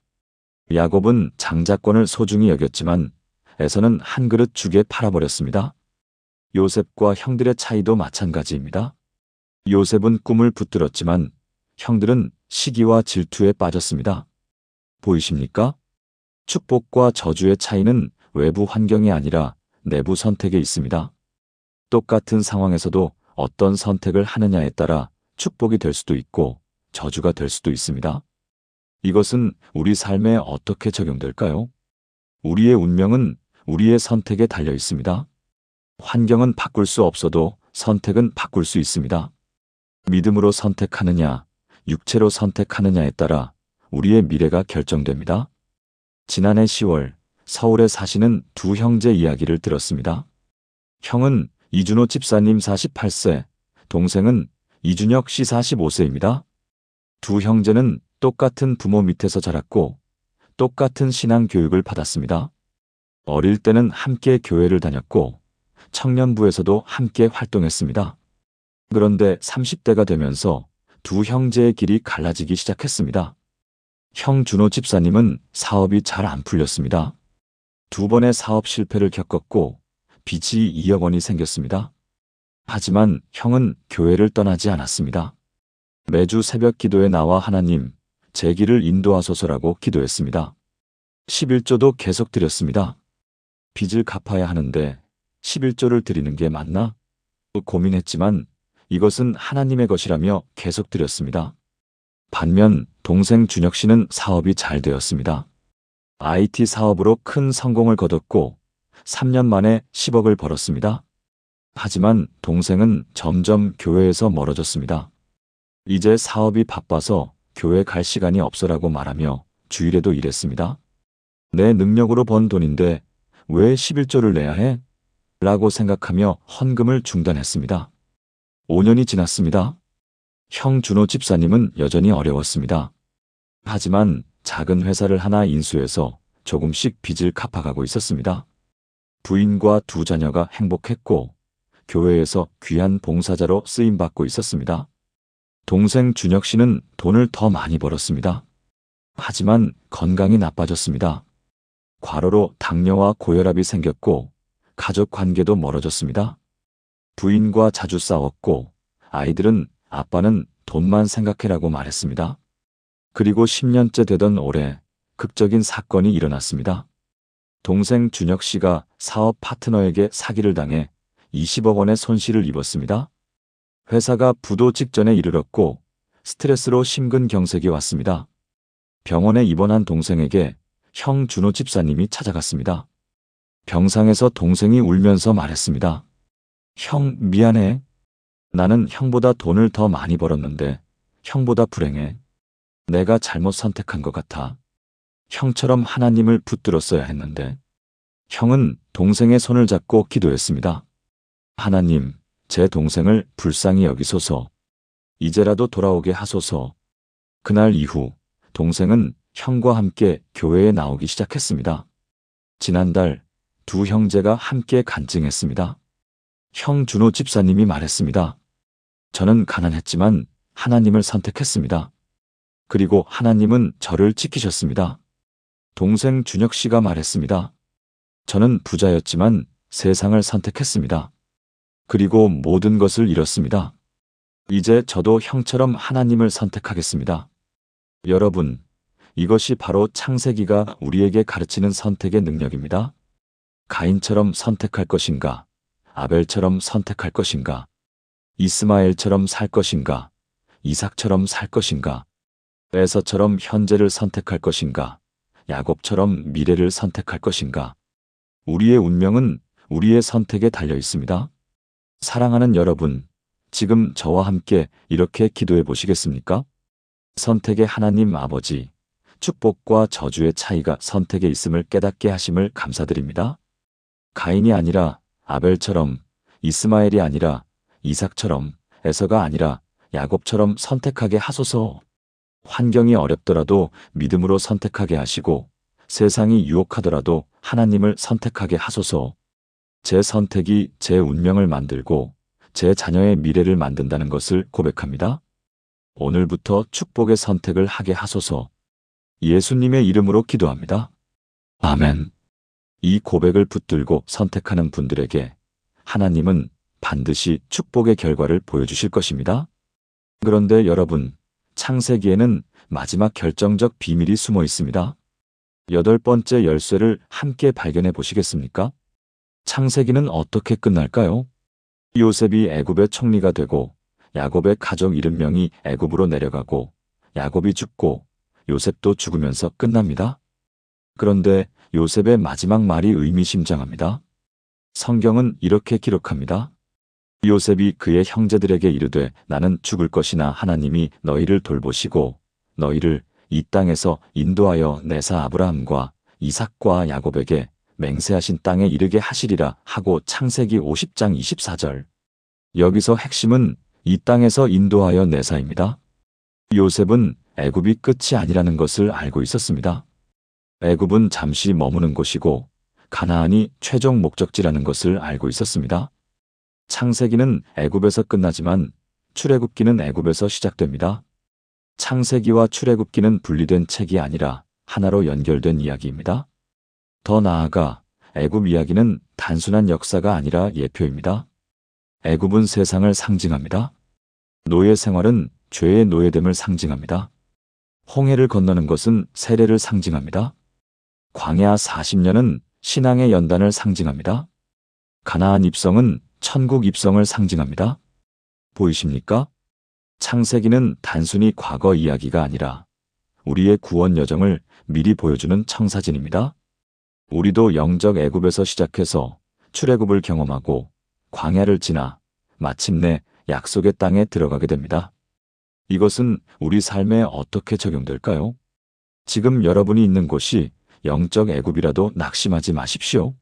야곱은 장자권을 소중히 여겼지만 에서는 한 그릇 죽에 팔아버렸습니다. 요셉과 형들의 차이도 마찬가지입니다. 요셉은 꿈을 붙들었지만 형들은 시기와 질투에 빠졌습니다. 보이십니까? 축복과 저주의 차이는 외부 환경이 아니라 내부 선택에 있습니다. 똑같은 상황에서도 어떤 선택을 하느냐에 따라 축복이 될 수도 있고 저주가 될 수도 있습니다. 이것은 우리 삶에 어떻게 적용될까요? 우리의 운명은 우리의 선택에 달려 있습니다. 환경은 바꿀 수 없어도 선택은 바꿀 수 있습니다. 믿음으로 선택하느냐, 육체로 선택하느냐에 따라 우리의 미래가 결정됩니다. 지난해 10월 서울에 사시는 두 형제 이야기를 들었습니다. 형은 이준호 집사님 48세, 동생은 이준혁 씨 45세입니다. 두 형제는 똑같은 부모 밑에서 자랐고 똑같은 신앙 교육을 받았습니다. 어릴 때는 함께 교회를 다녔고 청년부에서도 함께 활동했습니다. 그런데 30대가 되면서 두 형제의 길이 갈라지기 시작했습니다. 형 준호 집사님은 사업이 잘 안 풀렸습니다. 두 번의 사업 실패를 겪었고 빚이 2억 원이 생겼습니다. 하지만 형은 교회를 떠나지 않았습니다. 매주 새벽 기도에 나와 하나님, 제 길을 인도하소서라고 기도했습니다. 11조도 계속 드렸습니다. 빚을 갚아야 하는데 11조를 드리는 게 맞나? 고민했지만 이것은 하나님의 것이라며 계속 드렸습니다. 반면 동생 준혁 씨는 사업이 잘 되었습니다. IT 사업으로 큰 성공을 거뒀고 3년 만에 10억을 벌었습니다. 하지만 동생은 점점 교회에서 멀어졌습니다. 이제 사업이 바빠서 교회 갈 시간이 없어라고 말하며 주일에도 일했습니다. 내 능력으로 번 돈인데 왜 11조를 내야 해? 라고 생각하며 헌금을 중단했습니다. 5년이 지났습니다. 형 준호 집사님은 여전히 어려웠습니다. 하지만 작은 회사를 하나 인수해서 조금씩 빚을 갚아가고 있었습니다. 부인과 두 자녀가 행복했고 교회에서 귀한 봉사자로 쓰임받고 있었습니다. 동생 준혁 씨는 돈을 더 많이 벌었습니다. 하지만 건강이 나빠졌습니다. 과로로 당뇨와 고혈압이 생겼고 가족 관계도 멀어졌습니다. 부인과 자주 싸웠고 아이들은 아빠는 돈만 생각해라고 말했습니다. 그리고 10년째 되던 올해 극적인 사건이 일어났습니다. 동생 준혁 씨가 사업 파트너에게 사기를 당해 20억 원의 손실을 입었습니다. 회사가 부도 직전에 이르렀고 스트레스로 심근경색이 왔습니다. 병원에 입원한 동생에게 형 준호 집사님이 찾아갔습니다. 병상에서 동생이 울면서 말했습니다. 형, 미안해. 나는 형보다 돈을 더 많이 벌었는데 형보다 불행해. 내가 잘못 선택한 것 같아. 형처럼 하나님을 붙들었어야 했는데. 형은 동생의 손을 잡고 기도했습니다. 하나님, 제 동생을 불쌍히 여기소서. 이제라도 돌아오게 하소서. 그날 이후 동생은 형과 함께 교회에 나오기 시작했습니다. 지난달 두 형제가 함께 간증했습니다. 형 준호 집사님이 말했습니다. 저는 가난했지만 하나님을 선택했습니다. 그리고 하나님은 저를 지키셨습니다. 동생 준혁 씨가 말했습니다. 저는 부자였지만 세상을 선택했습니다. 그리고 모든 것을 잃었습니다. 이제 저도 형처럼 하나님을 선택하겠습니다. 여러분, 이것이 바로 창세기가 우리에게 가르치는 선택의 능력입니다. 가인처럼 선택할 것인가? 아벨처럼 선택할 것인가? 이스마엘처럼 살 것인가? 이삭처럼 살 것인가? 에서처럼 현재를 선택할 것인가? 야곱처럼 미래를 선택할 것인가? 우리의 운명은 우리의 선택에 달려 있습니다. 사랑하는 여러분, 지금 저와 함께 이렇게 기도해 보시겠습니까? 선택의 하나님 아버지, 축복과 저주의 차이가 선택에 있음을 깨닫게 하심을 감사드립니다. 가인이 아니라 아벨처럼, 이스마엘이 아니라 이삭처럼, 에서가 아니라 야곱처럼 선택하게 하소서. 환경이 어렵더라도 믿음으로 선택하게 하시고 세상이 유혹하더라도 하나님을 선택하게 하소서. 제 선택이 제 운명을 만들고 제 자녀의 미래를 만든다는 것을 고백합니다. 오늘부터 축복의 선택을 하게 하소서. 예수님의 이름으로 기도합니다. 아멘. 이 고백을 붙들고 선택하는 분들에게 하나님은 반드시 축복의 결과를 보여주실 것입니다. 그런데 여러분, 창세기에는 마지막 결정적 비밀이 숨어 있습니다. 8번째 열쇠를 함께 발견해 보시겠습니까? 창세기는 어떻게 끝날까요? 요셉이 애굽의 총리가 되고 야곱의 가족 70명이 애굽으로 내려가고 야곱이 죽고 요셉도 죽으면서 끝납니다. 그런데 요셉의 마지막 말이 의미심장합니다. 성경은 이렇게 기록합니다. 요셉이 그의 형제들에게 이르되 나는 죽을 것이나 하나님이 너희를 돌보시고 너희를 이 땅에서 인도하여 내사 아브라함과 이삭과 야곱에게 맹세하신 땅에 이르게 하시리라 하고 창세기 50장 24절. 여기서 핵심은 이 땅에서 인도하여 내사입니다. 요셉은 애굽이 끝이 아니라는 것을 알고 있었습니다. 애굽은 잠시 머무는 곳이고 가나안이 최종 목적지라는 것을 알고 있었습니다. 창세기는 애굽에서 끝나지만 출애굽기는 애굽에서 시작됩니다. 창세기와 출애굽기는 분리된 책이 아니라 하나로 연결된 이야기입니다. 더 나아가 애굽 이야기는 단순한 역사가 아니라 예표입니다. 애굽은 세상을 상징합니다. 노예 생활은 죄의 노예됨을 상징합니다. 홍해를 건너는 것은 세례를 상징합니다. 광야 40년은 신앙의 연단을 상징합니다. 가나안 입성은 천국 입성을 상징합니다. 보이십니까? 창세기는 단순히 과거 이야기가 아니라 우리의 구원 여정을 미리 보여주는 청사진입니다. 우리도 영적 애굽에서 시작해서 출애굽을 경험하고 광야를 지나 마침내 약속의 땅에 들어가게 됩니다. 이것은 우리 삶에 어떻게 적용될까요? 지금 여러분이 있는 곳이 영적 애굽이라도 낙심하지 마십시오.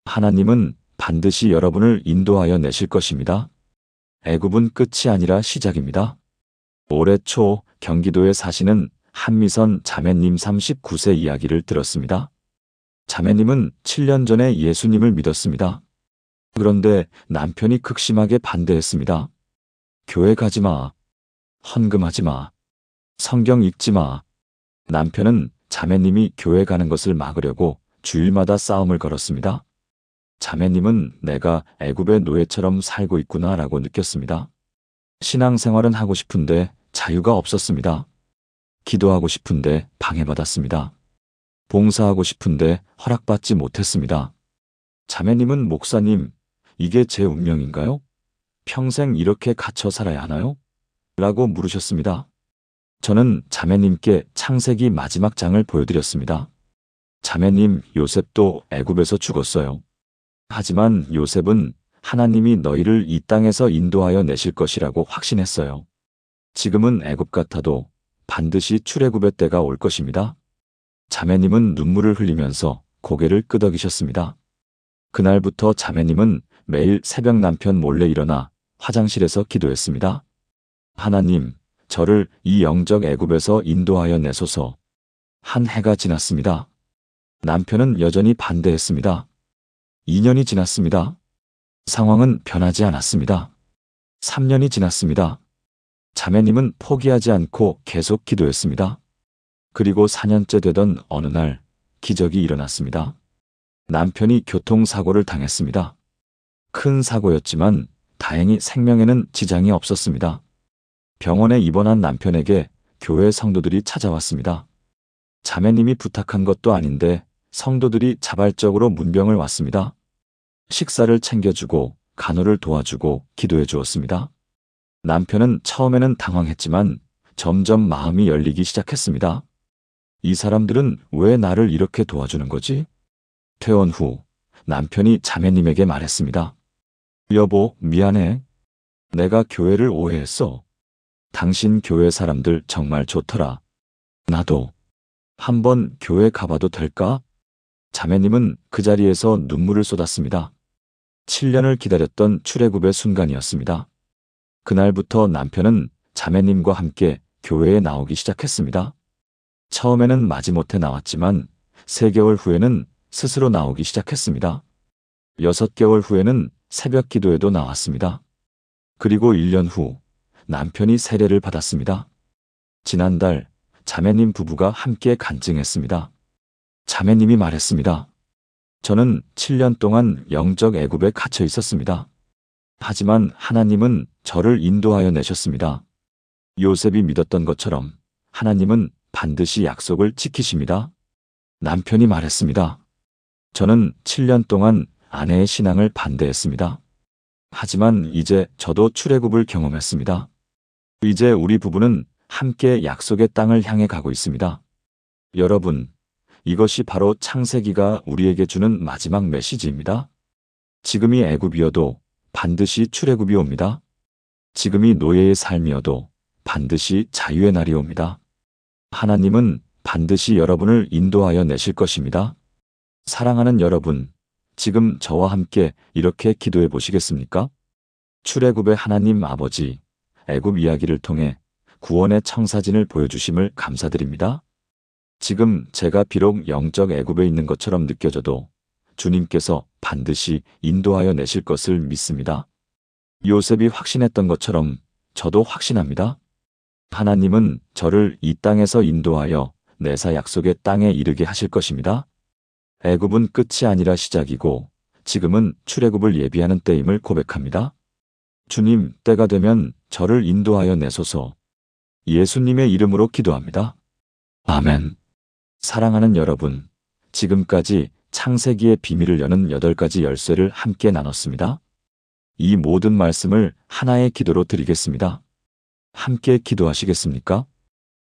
하나님은 반드시 여러분을 인도하여 내실 것입니다. 애굽은 끝이 아니라 시작입니다. 올해 초 경기도에 사시는 한미선 자매님 39세 이야기를 들었습니다. 자매님은 7년 전에 예수님을 믿었습니다. 그런데 남편이 극심하게 반대했습니다. 교회 가지 마. 헌금하지 마. 성경 읽지 마. 남편은 자매님이 교회 가는 것을 막으려고 주일마다 싸움을 걸었습니다. 자매님은 내가 애굽의 노예처럼 살고 있구나라고 느꼈습니다. 신앙생활은 하고 싶은데 자유가 없었습니다. 기도하고 싶은데 방해받았습니다. 봉사하고 싶은데 허락받지 못했습니다. 자매님은 목사님, 이게 제 운명인가요? 평생 이렇게 갇혀 살아야 하나요? 라고 물으셨습니다. 저는 자매님께 창세기 마지막 장을 보여드렸습니다. 자매님 요셉도 애굽에서 죽었어요. 하지만 요셉은 하나님이 너희를 이 땅에서 인도하여 내실 것이라고 확신했어요. 지금은 애굽 같아도 반드시 출애굽의 때가 올 것입니다. 자매님은 눈물을 흘리면서 고개를 끄덕이셨습니다. 그날부터 자매님은 매일 새벽 남편 몰래 일어나 화장실에서 기도했습니다. 하나님, 저를 이 영적 애굽에서 인도하여 내소서. 한 해가 지났습니다. 남편은 여전히 반대했습니다. 2년이 지났습니다. 상황은 변하지 않았습니다. 3년이 지났습니다. 자매님은 포기하지 않고 계속 기도했습니다. 그리고 4년째 되던 어느 날 기적이 일어났습니다. 남편이 교통사고를 당했습니다. 큰 사고였지만 다행히 생명에는 지장이 없었습니다. 병원에 입원한 남편에게 교회 성도들이 찾아왔습니다. 자매님이 부탁한 것도 아닌데 성도들이 자발적으로 문병을 왔습니다. 식사를 챙겨주고 간호를 도와주고 기도해 주었습니다. 남편은 처음에는 당황했지만 점점 마음이 열리기 시작했습니다. 이 사람들은 왜 나를 이렇게 도와주는 거지? 퇴원 후 남편이 자매님에게 말했습니다. 여보, 미안해. 내가 교회를 오해했어. 당신 교회 사람들 정말 좋더라. 나도 한번 교회 가봐도 될까? 자매님은 그 자리에서 눈물을 쏟았습니다. 7년을 기다렸던 출애굽의 순간이었습니다. 그날부터 남편은 자매님과 함께 교회에 나오기 시작했습니다. 처음에는 마지못해 나왔지만 3개월 후에는 스스로 나오기 시작했습니다. 6개월 후에는 새벽 기도에도 나왔습니다. 그리고 1년 후 남편이 세례를 받았습니다. 지난달 자매님 부부가 함께 간증했습니다. 자매님이 말했습니다. 저는 7년 동안 영적 애굽에 갇혀 있었습니다. 하지만 하나님은 저를 인도하여 내셨습니다. 요셉이 믿었던 것처럼 하나님은 반드시 약속을 지키십니다. 남편이 말했습니다. 저는 7년 동안 아내의 신앙을 반대했습니다. 하지만 이제 저도 출애굽을 경험했습니다. 이제 우리 부부는 함께 약속의 땅을 향해 가고 있습니다. 여러분, 이것이 바로 창세기가 우리에게 주는 마지막 메시지입니다. 지금이 애굽이어도 반드시 출애굽이 옵니다. 지금이 노예의 삶이어도 반드시 자유의 날이 옵니다. 하나님은 반드시 여러분을 인도하여 내실 것입니다. 사랑하는 여러분, 지금 저와 함께 이렇게 기도해 보시겠습니까? 출애굽의 하나님 아버지, 애굽 이야기를 통해 구원의 청사진을 보여주심을 감사드립니다. 지금 제가 비록 영적 애굽에 있는 것처럼 느껴져도 주님께서 반드시 인도하여 내실 것을 믿습니다. 요셉이 확신했던 것처럼 저도 확신합니다. 하나님은 저를 이 땅에서 인도하여 내사 약속의 땅에 이르게 하실 것입니다. 애굽은 끝이 아니라 시작이고 지금은 출애굽을 예비하는 때임을 고백합니다. 주님, 때가 되면 저를 인도하여 내소서. 예수님의 이름으로 기도합니다. 아멘. 사랑하는 여러분, 지금까지 창세기의 비밀을 여는 8가지 열쇠를 함께 나눴습니다. 이 모든 말씀을 하나의 기도로 드리겠습니다. 함께 기도하시겠습니까?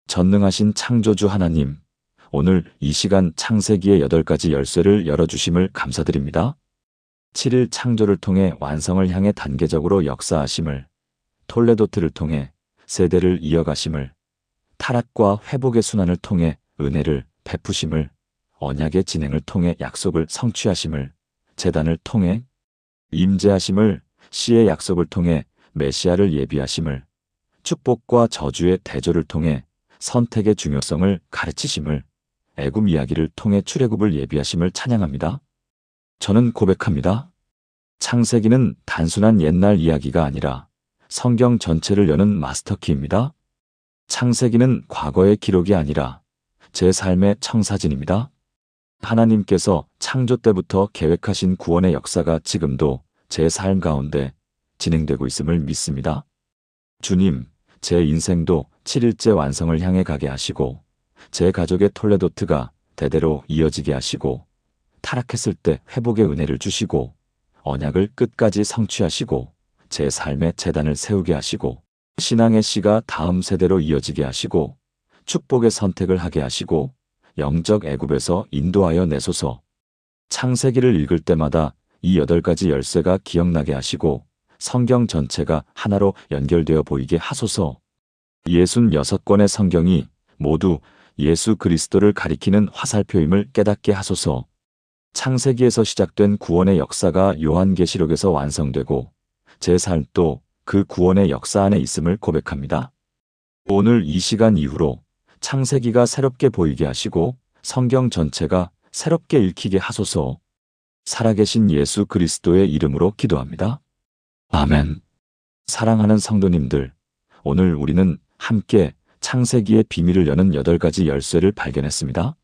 전능하신 창조주 하나님, 오늘 이 시간 창세기의 8가지 열쇠를 열어주심을 감사드립니다. 7일 창조를 통해 완성을 향해 단계적으로 역사하심을, 톨레도트를 통해 세대를 이어가심을, 타락과 회복의 순환을 통해 은혜를 베푸심을, 언약의 진행을 통해 약속을 성취하심을, 제단을 통해 임재하심을, 씨의 약속을 통해 메시아를 예비하심을, 축복과 저주의 대조를 통해 선택의 중요성을 가르치심을, 애굽 이야기를 통해 출애굽을 예비하심을 찬양합니다. 저는 고백합니다. 창세기는 단순한 옛날 이야기가 아니라 성경 전체를 여는 마스터키입니다. 창세기는 과거의 기록이 아니라 제 삶의 청사진입니다. 하나님께서 창조 때부터 계획하신 구원의 역사가 지금도 제 삶 가운데 진행되고 있음을 믿습니다. 주님, 제 인생도 7일째 완성을 향해 가게 하시고 제 가족의 톨레도트가 대대로 이어지게 하시고 타락했을 때 회복의 은혜를 주시고 언약을 끝까지 성취하시고 제 삶의 제단을 세우게 하시고 신앙의 씨가 다음 세대로 이어지게 하시고 축복의 선택을 하게 하시고 영적 애굽에서 인도하여 내소서. 창세기를 읽을 때마다 이 8가지 열쇠가 기억나게 하시고 성경 전체가 하나로 연결되어 보이게 하소서. 66권의 성경이 모두 예수 그리스도를 가리키는 화살표임을 깨닫게 하소서. 창세기에서 시작된 구원의 역사가 요한계시록에서 완성되고 제 삶도 그 구원의 역사 안에 있음을 고백합니다. 오늘 이 시간 이후로 창세기가 새롭게 보이게 하시고 성경 전체가 새롭게 읽히게 하소서. 살아계신 예수 그리스도의 이름으로 기도합니다. 아멘. 사랑하는 성도님들, 오늘 우리는 함께 창세기의 비밀을 여는 8가지 열쇠를 발견했습니다.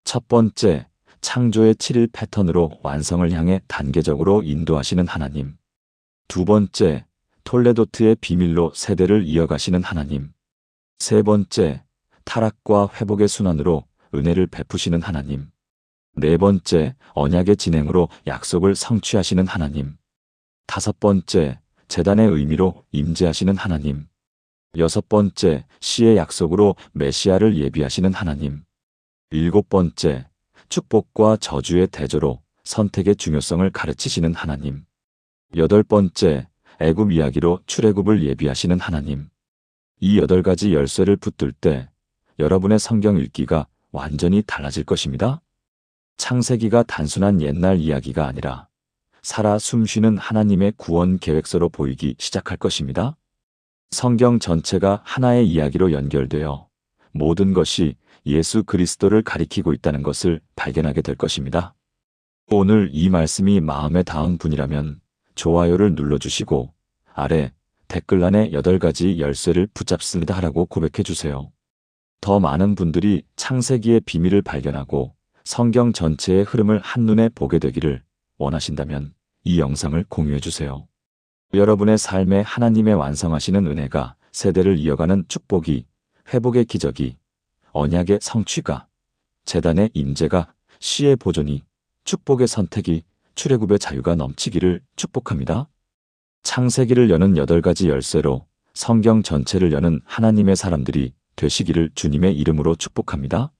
첫 번째, 창조의 7일 패턴으로 완성을 향해 단계적으로 인도하시는 하나님. 두 번째, 톨레도트의 비밀로 세대를 이어가시는 하나님. 세 번째, 타락과 회복의 순환으로 은혜를 베푸시는 하나님. 네 번째, 언약의 진행으로 약속을 성취하시는 하나님. 다섯 번째, 제단의 의미로 임재하시는 하나님. 여섯 번째, 시의 약속으로 메시아를 예비하시는 하나님. 일곱 번째, 축복과 저주의 대조로 선택의 중요성을 가르치시는 하나님. 여덟 번째, 애굽 이야기로 출애굽을 예비하시는 하나님. 이 8가지 열쇠를 붙들 때 여러분의 성경 읽기가 완전히 달라질 것입니다. 창세기가 단순한 옛날 이야기가 아니라 살아 숨쉬는 하나님의 구원 계획서로 보이기 시작할 것입니다. 성경 전체가 하나의 이야기로 연결되어 모든 것이 예수 그리스도를 가리키고 있다는 것을 발견하게 될 것입니다. 오늘 이 말씀이 마음에 닿은 분이라면 좋아요를 눌러주시고 아래 댓글란에 8가지 열쇠를 붙잡습니다 하라고 고백해 주세요. 더 많은 분들이 창세기의 비밀을 발견하고 성경 전체의 흐름을 한눈에 보게 되기를 원하신다면 이 영상을 공유해 주세요. 여러분의 삶에 하나님의 완성하시는 은혜가, 세대를 이어가는 축복이, 회복의 기적이, 언약의 성취가, 제단의 임재가, 시의 보존이, 축복의 선택이, 출애굽의 자유가 넘치기를 축복합니다. 창세기를 여는 8가지 열쇠로 성경 전체를 여는 하나님의 사람들이 되시기를 주님의 이름으로 축복합니다.